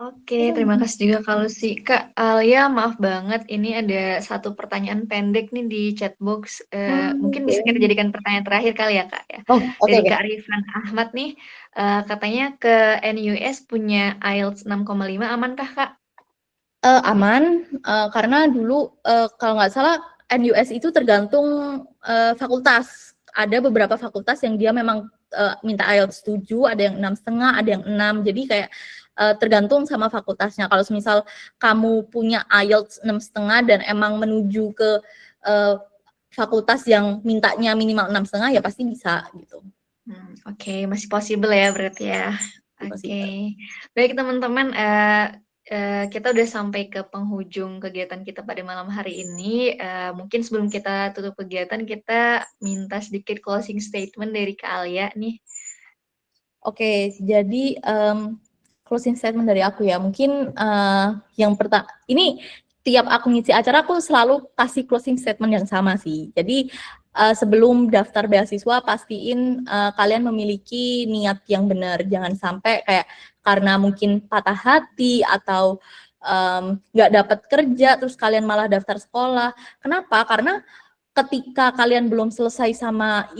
Oke, terima kasih juga Kak Lucy. Kak Alia, maaf banget, ini ada satu pertanyaan pendek nih di chat box. Mungkin bisa kita jadikan pertanyaan terakhir kali ya Kak ya. Dari Kak Rifan Ahmad nih, katanya ke NUS punya IELTS 6,5, amankah Kak? Aman, karena dulu kalau nggak salah NUS itu tergantung fakultas. Ada beberapa fakultas yang dia memang minta IELTS 7, ada yang 6,5, ada yang 6. Jadi kayak tergantung sama fakultasnya. Kalau misal kamu punya IELTS 6,5 dan emang menuju ke fakultas yang mintanya minimal 6,5, ya pasti bisa gitu. Oke, masih possible ya berarti ya. Oke, baik teman-teman, kita udah sampai ke penghujung kegiatan kita pada malam hari ini. Mungkin sebelum kita tutup kegiatan, kita minta sedikit closing statement dari Kak Alia nih. Oke, jadi closing statement dari aku ya. Mungkin yang pertama, ini tiap aku ngisi acara aku selalu kasih closing statement yang sama sih. Jadi sebelum daftar beasiswa pastiin kalian memiliki niat yang benar. Jangan sampai kayak karena mungkin patah hati atau nggak dapat kerja terus kalian malah daftar sekolah. Kenapa? Karena ketika kalian belum selesai sama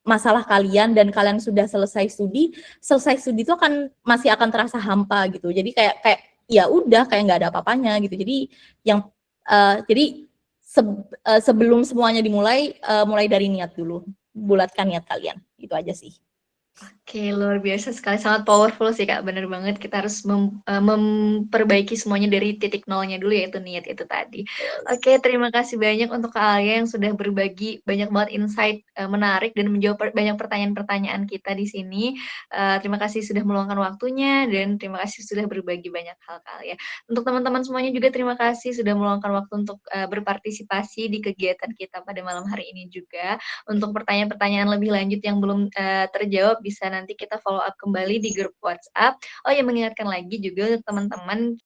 masalah kalian dan kalian sudah selesai studi itu masih akan terasa hampa gitu. Jadi kayak ya udah kayak nggak ada apa-apanya gitu. Jadi sebelum semuanya dimulai, mulai dari niat dulu. Bulatkan niat kalian. Itu aja sih. Oke, luar biasa sekali, sangat powerful sih Kak, bener banget. Kita harus memperbaiki semuanya dari titik nolnya dulu, yaitu niat itu tadi. Oke, terima kasih banyak untuk Kak Alia yang sudah berbagi banyak banget insight menarik dan menjawab banyak pertanyaan-pertanyaan kita di sini. Terima kasih sudah meluangkan waktunya dan terima kasih sudah berbagi banyak hal Kak Alia. Untuk teman-teman semuanya juga terima kasih sudah meluangkan waktu untuk berpartisipasi di kegiatan kita pada malam hari ini juga. Untuk pertanyaan-pertanyaan lebih lanjut yang belum terjawab, bisa nanti kita follow up kembali di grup WhatsApp. Oh ya, mengingatkan lagi juga untuk teman-teman,